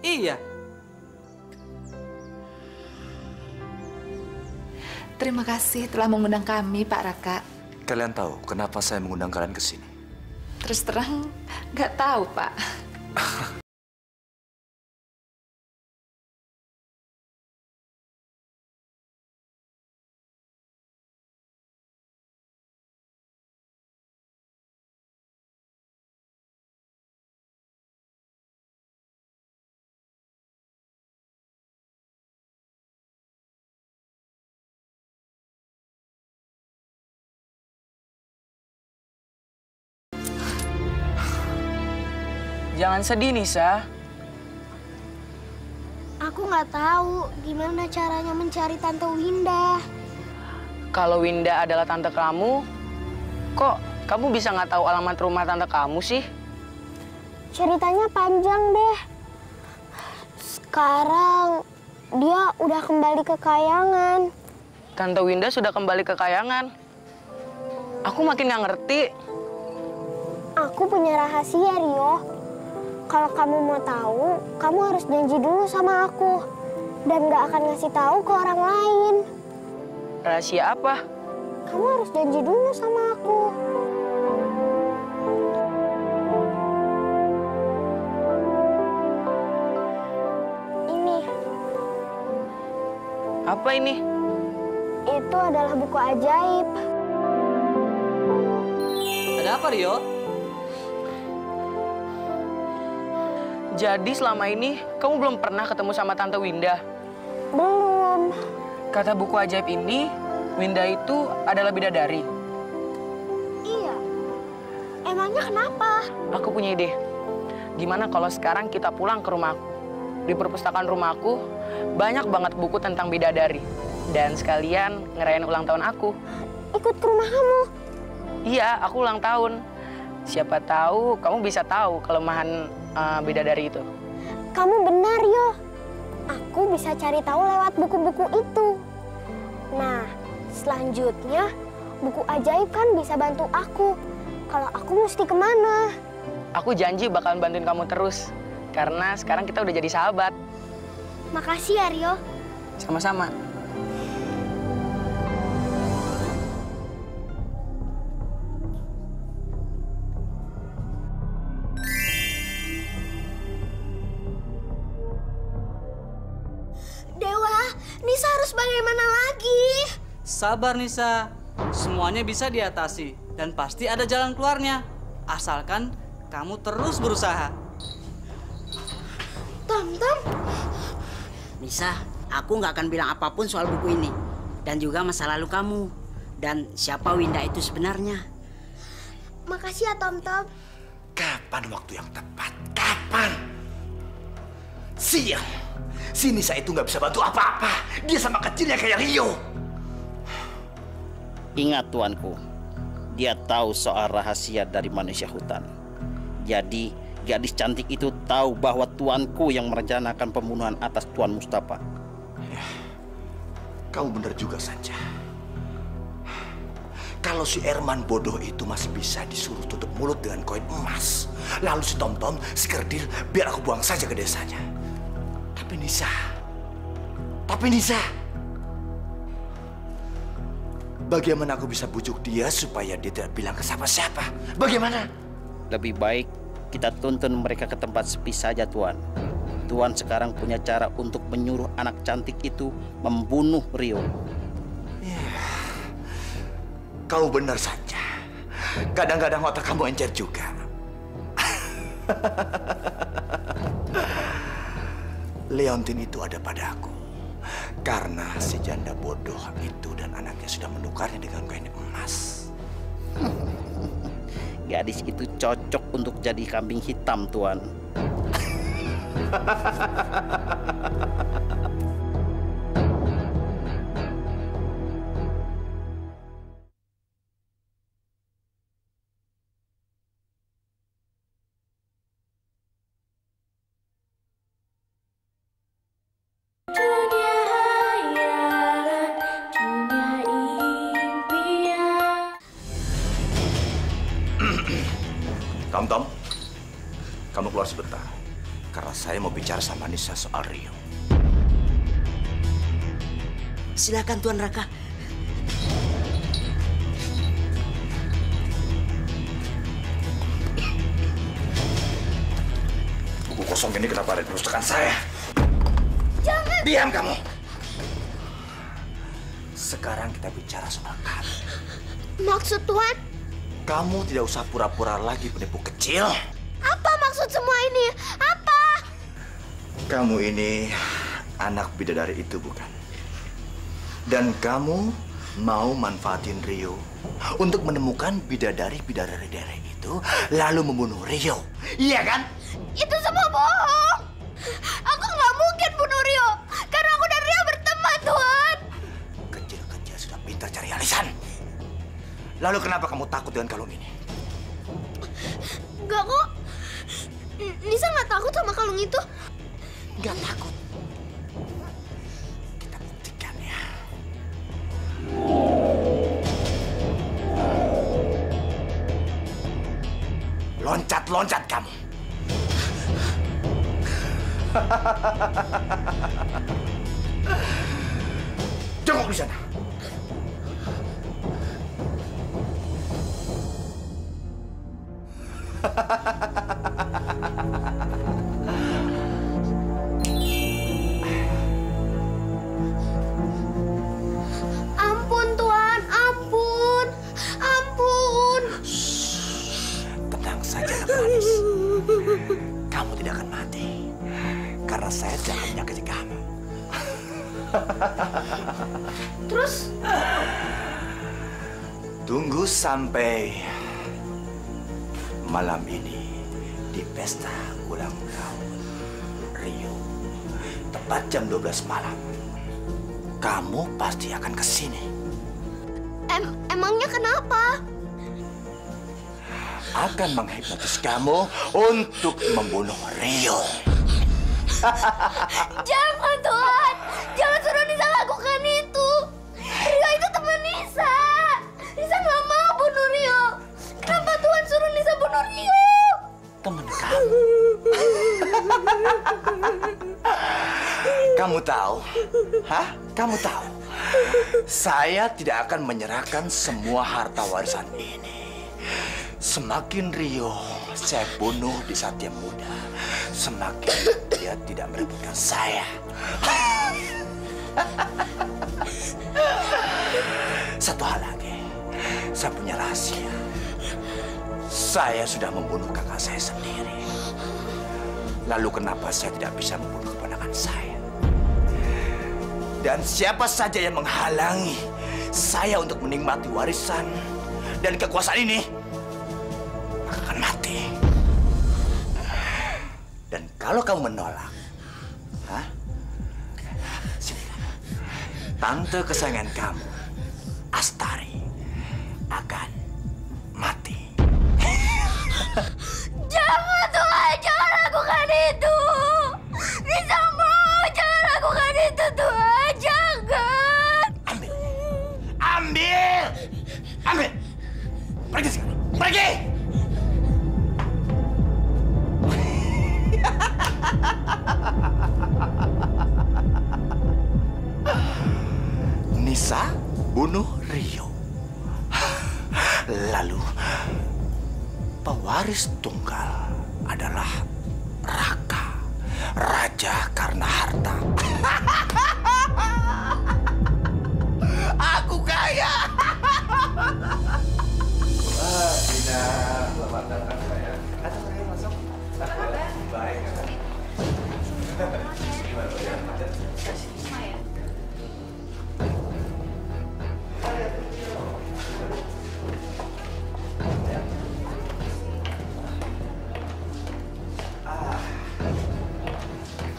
Speaker 8: Iya.
Speaker 3: Terima kasih telah mengundang kami, Pak Raka.
Speaker 12: Kalian tahu kenapa saya mengundang kalian ke sini?
Speaker 3: Terus terang, nggak tahu, Pak.
Speaker 15: Jangan sedih, Nisa.
Speaker 6: Aku nggak tahu gimana caranya mencari Tante Winda.
Speaker 15: Kalau Winda adalah tante kamu, kok kamu bisa nggak tahu alamat rumah tante kamu sih?
Speaker 6: Ceritanya panjang deh. Sekarang dia udah kembali ke Kayangan.
Speaker 15: Tante Winda sudah kembali ke Kayangan. Aku makin nggak ngerti.
Speaker 6: Aku punya rahasia, Rio. Kalau kamu mau tahu, kamu harus janji dulu sama aku. Dan gak akan ngasih tahu ke orang lain.
Speaker 15: Rahasia apa?
Speaker 6: Kamu harus janji dulu sama aku. Ini.
Speaker 15: Apa ini?
Speaker 6: Itu adalah buku ajaib.
Speaker 8: Ada apa, Rio?
Speaker 15: Jadi selama ini kamu belum pernah ketemu sama Tante Winda?
Speaker 6: Belum.
Speaker 15: Kata buku ajaib ini, Winda itu adalah bidadari.
Speaker 6: Iya. Emangnya kenapa?
Speaker 15: Aku punya ide. Gimana kalau sekarang kita pulang ke rumahku? Di perpustakaan rumahku, banyak banget buku tentang bidadari. Dan sekalian ngerayain ulang tahun aku.
Speaker 6: Ikut ke rumah kamu?
Speaker 15: Iya, aku ulang tahun. Siapa tahu kamu bisa tahu kelemahan bidadari itu.
Speaker 6: Kamu benar, Yo. Aku bisa cari tahu lewat buku-buku itu. Nah, selanjutnya buku ajaib kan bisa bantu aku. Kalau aku mesti kemana?
Speaker 15: Aku janji bakalan bantuin kamu terus. Karena sekarang kita udah jadi sahabat.
Speaker 6: Makasih ya, Rio.
Speaker 15: Sama-sama.
Speaker 6: Nisa harus bagaimana lagi?
Speaker 8: Sabar, Nisa. Semuanya bisa diatasi dan pasti ada jalan keluarnya. Asalkan kamu terus berusaha.
Speaker 6: Tom.
Speaker 18: Nisa, aku nggak akan bilang apapun soal buku ini. Dan juga masa lalu kamu. Dan siapa Winda itu sebenarnya.
Speaker 6: Makasih ya, Tom.
Speaker 12: Kapan waktu yang tepat? Kapan? Siang. Si Nisa itu nggak bisa bantu apa-apa. Dia sama kecilnya kayak Rio.
Speaker 14: Ingat tuanku, dia tahu soal rahasia dari manusia hutan. Jadi gadis cantik itu tahu bahwa tuanku yang merencanakan pembunuhan atas Tuan Mustafa.
Speaker 12: Ya, kamu benar juga, Sanja. Kalau si Herman bodoh itu masih bisa disuruh tutup mulut dengan koin emas. Lalu si Tom, si Kerdil, biar aku buang saja ke desanya. Tapi Nisa, bagaimana aku bisa bujuk dia supaya dia tidak bilang ke siapa-siapa? Bagaimana?
Speaker 14: Lebih baik kita tuntun mereka ke tempat sepi saja, Tuan. Tuan sekarang punya cara untuk menyuruh anak cantik itu membunuh Rio.
Speaker 12: Ya, kau benar saja. Kadang-kadang otak kamu encer juga. Leontin itu ada padaku karena si janda bodoh itu dan anaknya sudah menukarnya dengan koin emas.
Speaker 14: Gadis itu cocok untuk jadi kambing hitam, Tuan.
Speaker 12: keluar sebentar. Karena saya mau bicara sama Nisa soal Rio.
Speaker 18: Silakan Tuan Raka.
Speaker 12: Buku kosong ini kenapa ada di perpustakaan saya?
Speaker 9: Jangan!
Speaker 12: Diam kamu! Sekarang kita bicara soal kamu.
Speaker 9: Maksud Tuan?
Speaker 12: Kamu tidak usah pura-pura lagi penipu kecil.
Speaker 9: Apa maksud semua ini? Apa?
Speaker 12: Kamu ini anak bidadari itu, bukan? Dan kamu mau manfaatin Rio untuk menemukan bidadari-bidadari itu, lalu membunuh Rio. Iya kan?
Speaker 9: Itu semua bohong. Aku nggak mungkin bunuh Rio. Karena aku dan Rio berteman, Tuan.
Speaker 12: Kecil-kecil sudah pintar cari alasan. Lalu kenapa kamu takut dengan kalung ini?
Speaker 9: Enggak kok. Nisa nggak takut sama kalung itu.
Speaker 12: Nggak takut. Kita buktikan ya. Loncat-loncat kamu. Jongkok di sana.
Speaker 9: Ampun, Tuan. Ampun. Ampun.
Speaker 12: Tenang saja, anak manis. Kamu tidak akan mati. Karena saya tidak akan menyakiti kamu.
Speaker 9: Terus?
Speaker 12: Tunggu sampai malam ini di pesta ulang tahun Rio. Tepat jam 12 malam. Kamu pasti akan ke sini.
Speaker 9: Emangnya kenapa?
Speaker 12: Akan menghipnotis kamu untuk membunuh Rio.
Speaker 9: Jangan, Tuan. Jangan suruh Nisa lakukan itu. Rio itu teman Nisa. Nisa nggak mau bunuh Rio. Kenapa Tuan suruh Nisa bunuh Rio?
Speaker 12: Teman kamu. Kamu tahu? Hah? Kamu tahu? Saya tidak akan menyerahkan semua harta warisan ini. Semakin Rio saya bunuh di saat dia muda, semakin dia tidak merebutkan saya. Satu hal lagi, saya punya rahasia. Saya sudah membunuh kakak saya sendiri. Lalu kenapa saya tidak bisa membunuh keponakan saya? Dan siapa saja yang menghalangi saya untuk menikmati warisan dan kekuasaan ini, maka akan mati. Dan kalau kamu menolak, sini, tante kesayangan kamu, Astari, akan mati.
Speaker 9: Jangan, Tuhan. Jangan lakukan itu. Nisa mau. Jangan lakukan itu, Tuhan. Jangan.
Speaker 12: Ambil! Ambil! Pergi sekarang. Pergi! Nisa bunuh Rio. Lalu pewaris tunggal adalah Raka, raja karena harta. Aku kaya. Wah, Dina, selamat datang sayang. Ada saya masuk. Baik.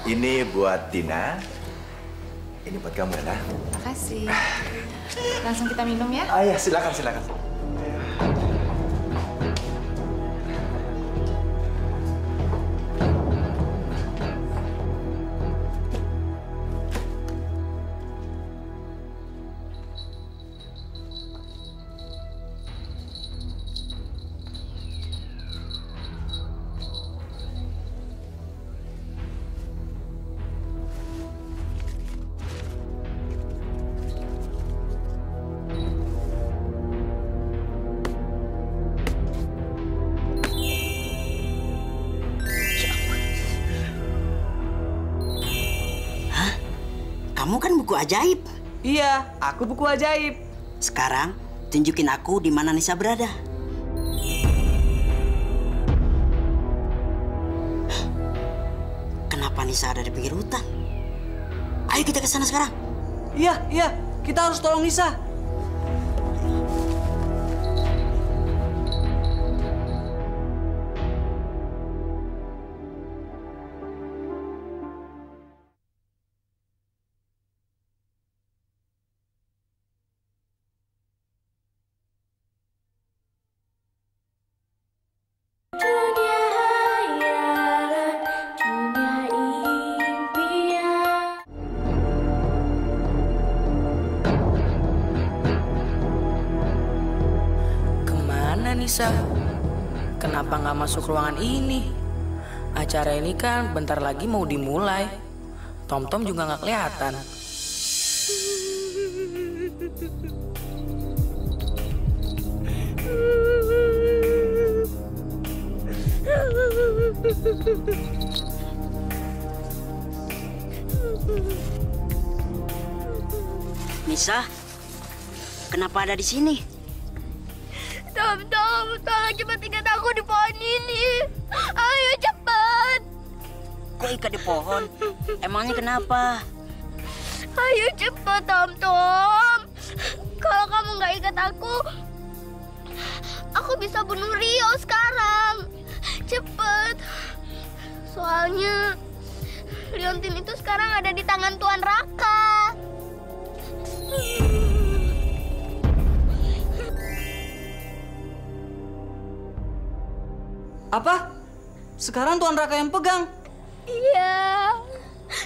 Speaker 12: Ini buat Dina. Ini buat kamu, Dina.
Speaker 10: Makasih. Langsung kita minum ya?
Speaker 12: Ah ya, silakan, silakan.
Speaker 18: Kamu kan buku ajaib.
Speaker 8: Iya, aku buku ajaib.
Speaker 18: Sekarang tunjukin aku di mana Nisa berada. Kenapa Nisa ada di pinggir hutan? Ayo kita ke sana sekarang.
Speaker 8: Iya, kita harus tolong Nisa.
Speaker 13: Nisa, kenapa nggak masuk ruangan ini? Acara ini kan bentar lagi mau dimulai. Tom-Tom juga nggak kelihatan.
Speaker 18: Nisa, kenapa ada di sini?
Speaker 11: Tom, tolong cepat ikat aku di pohon ini. Ayo cepat.
Speaker 18: Kok ikat di pohon? Emangnya kenapa?
Speaker 11: Ayo cepat, Tom. Kalau kamu nggak ikat aku bisa bunuh Rio sekarang. Cepet. Soalnya Liontin itu sekarang ada di tangan Tuan Raka.
Speaker 8: Apa? Sekarang Tuan Raka yang pegang?
Speaker 11: Iya.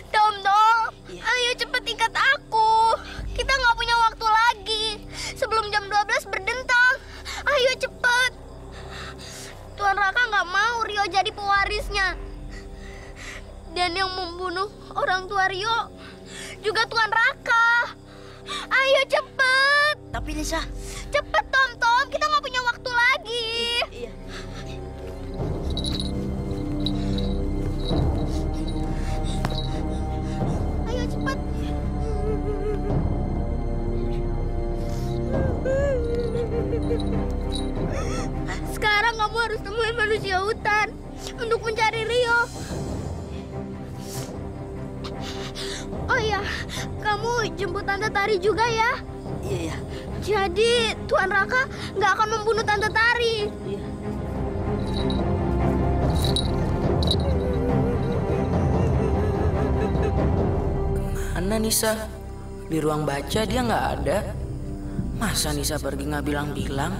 Speaker 11: Tom, ayo cepet ikat aku. Kita nggak punya waktu lagi. Sebelum jam 12 berdentang. Ayo cepet. Tuan Raka nggak mau Rio jadi pewarisnya. Dan yang membunuh orang tua Rio juga Tuan Raka. Ayo cepet.
Speaker 18: Tapi Nisa.
Speaker 11: Cepet, Tom. Kita nggak punya waktu lagi.
Speaker 18: Iya.
Speaker 11: Ayo cepet. Sekarang kamu harus temuin manusia hutan untuk mencari Rio. Oh iya, kamu jemput Tante Tari juga ya?
Speaker 18: Iya.
Speaker 11: Jadi Tuan Raka nggak akan membunuh Tante Tari.
Speaker 18: Iya.
Speaker 13: Kemana Nisa? Di ruang baca dia nggak ada. Masa Nisa pergi nggak bilang-bilang?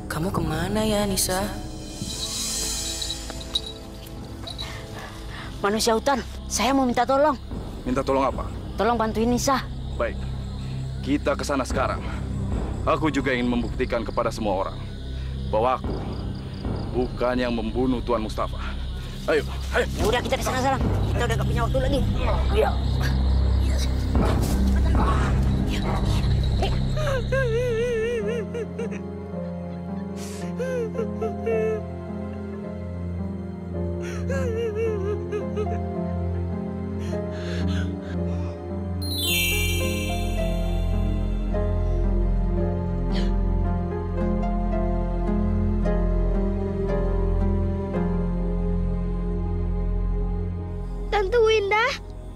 Speaker 13: Kamu kemana ya Nisa?
Speaker 18: Manusia hutan, saya mau minta tolong.
Speaker 17: Minta tolong apa?
Speaker 18: Tolong bantuin Nisa.
Speaker 17: Baik, kita ke sana sekarang. Aku juga ingin membuktikan kepada semua orang bahwa aku bukan yang membunuh Tuan Mustafa. Ayo.
Speaker 18: Ya udah kita ke sana sekarang. Kita udah gak punya waktu lagi. Iya.
Speaker 11: Tante Winda,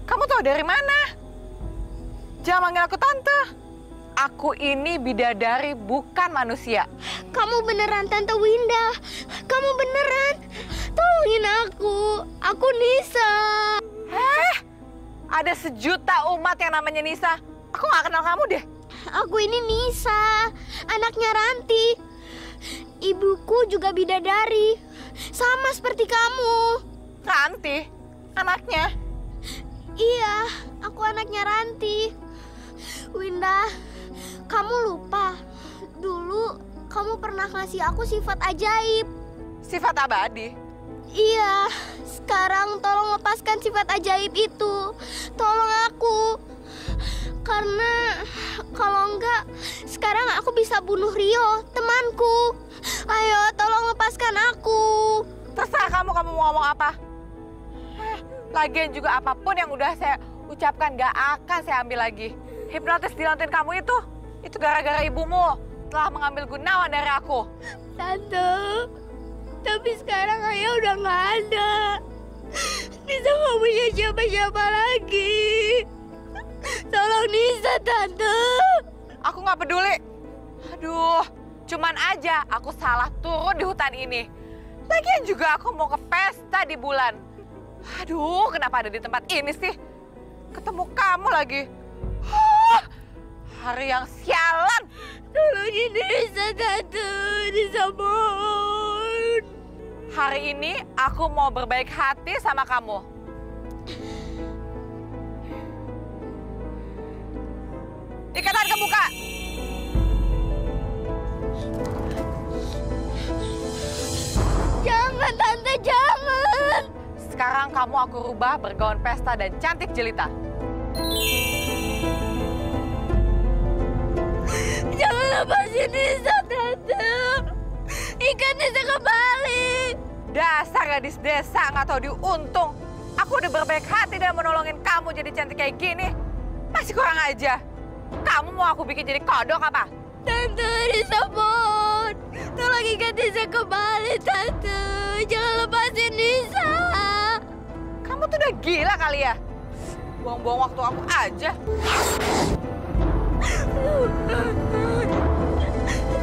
Speaker 4: kamu tahu dari mana? Jangan manggil aku tante. Aku ini bidadari, bukan manusia.
Speaker 11: Kamu beneran Tante Winda. Kamu beneran. Tolongin aku. Aku Nisa.
Speaker 4: Ada sejuta umat yang namanya Nisa. Aku nggak kenal kamu deh.
Speaker 11: Aku ini Nisa, anaknya Ranti. Ibuku juga bidadari. Sama seperti kamu.
Speaker 4: Ranti? Anaknya?
Speaker 11: Iya, aku anaknya Ranti. Winda, kamu lupa. Dulu kamu pernah ngasih aku sifat ajaib.
Speaker 4: Sifat abadi?
Speaker 11: Iya, sekarang tolong lepaskan sifat ajaib itu. Tolong aku. Karena kalau enggak, sekarang aku bisa bunuh Rio, temanku. Ayo, tolong lepaskan aku.
Speaker 4: Terserah kamu mau ngomong apa. Lagian juga apapun yang udah saya ucapkan gak akan saya ambil lagi. Hipnotis di lantai kamu itu gara-gara ibumu telah mengambil Gunawan dari aku.
Speaker 11: Tante, tapi sekarang ayah udah nggak ada. Nisa nggak punya siapa-siapa lagi. Tolong Nisa, Tante.
Speaker 4: Aku nggak peduli. Aduh, cuman aja aku salah turun di hutan ini. Lagian juga aku mau ke pesta di bulan. Aduh, kenapa ada di tempat ini sih? Ketemu kamu lagi. Hari yang sialan.
Speaker 11: Tolongin Nisa, Tante. Nisa mohon.
Speaker 4: Hari ini aku mau berbaik hati sama kamu. Ikatan kebuka.
Speaker 11: Jangan, Tante, jangan.
Speaker 4: Sekarang kamu aku rubah bergaun pesta dan cantik jelita.
Speaker 11: Jangan lepasin Nisa, Tante. Ikan Nisa kembali.
Speaker 4: Dasar gadis desa nggak tahu diuntung. Aku udah berbaik hati dan menolongin kamu jadi cantik kayak gini. Masih kurang aja. Kamu mau aku bikin jadi kodok apa?
Speaker 11: Tante, Nisa mohon. Tolong ikan Nisa kembali, Tante. Jangan lepasin Nisa.
Speaker 4: Kamu tuh udah gila kali ya? Buang-buang waktu aku aja.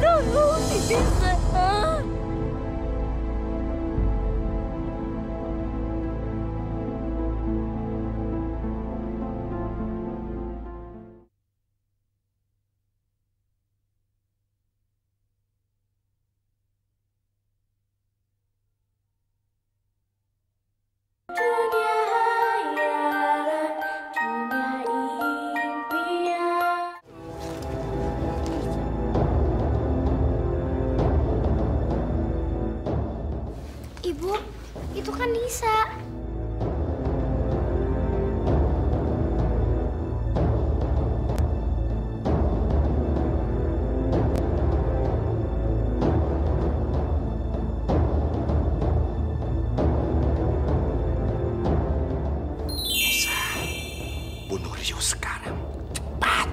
Speaker 11: Tolong Nisa.
Speaker 9: Ibu, itu kan Nisa.
Speaker 12: Nisa, bunuh Rio sekarang. Cepat!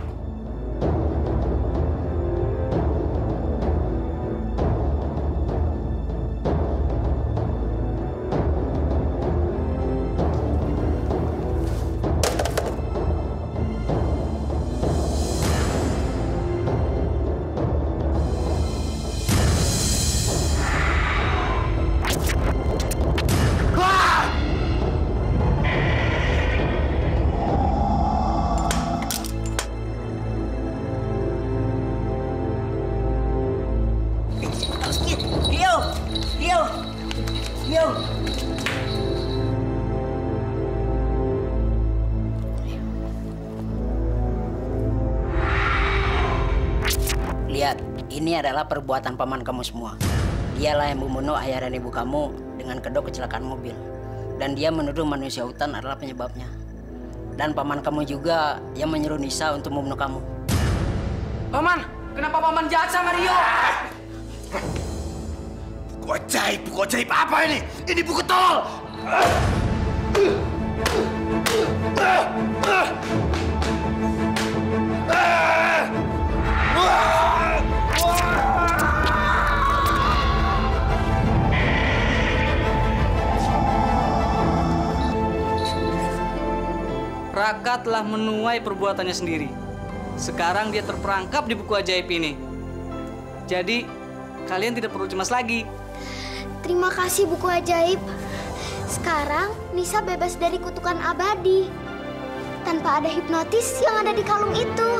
Speaker 18: Lihat, ini adalah perbuatan paman kamu semua. Dialah yang membunuh ayah dan ibu kamu dengan kedok kecelakaan mobil. Dan dia menuduh manusia hutan adalah penyebabnya. Dan paman kamu juga yang menyuruh Nisa untuk membunuh kamu.
Speaker 15: Paman, kenapa paman jahat sama Rio?
Speaker 12: Buku ajaib apa ini? Ini buku tol!
Speaker 8: Raka telah menuai perbuatannya sendiri. Sekarang dia terperangkap di buku ajaib ini. Jadi, kalian tidak perlu cemas lagi.
Speaker 9: Terima kasih buku ajaib. Sekarang Nisa bebas dari kutukan abadi. Tanpa ada hipnotis yang ada di kalung itu.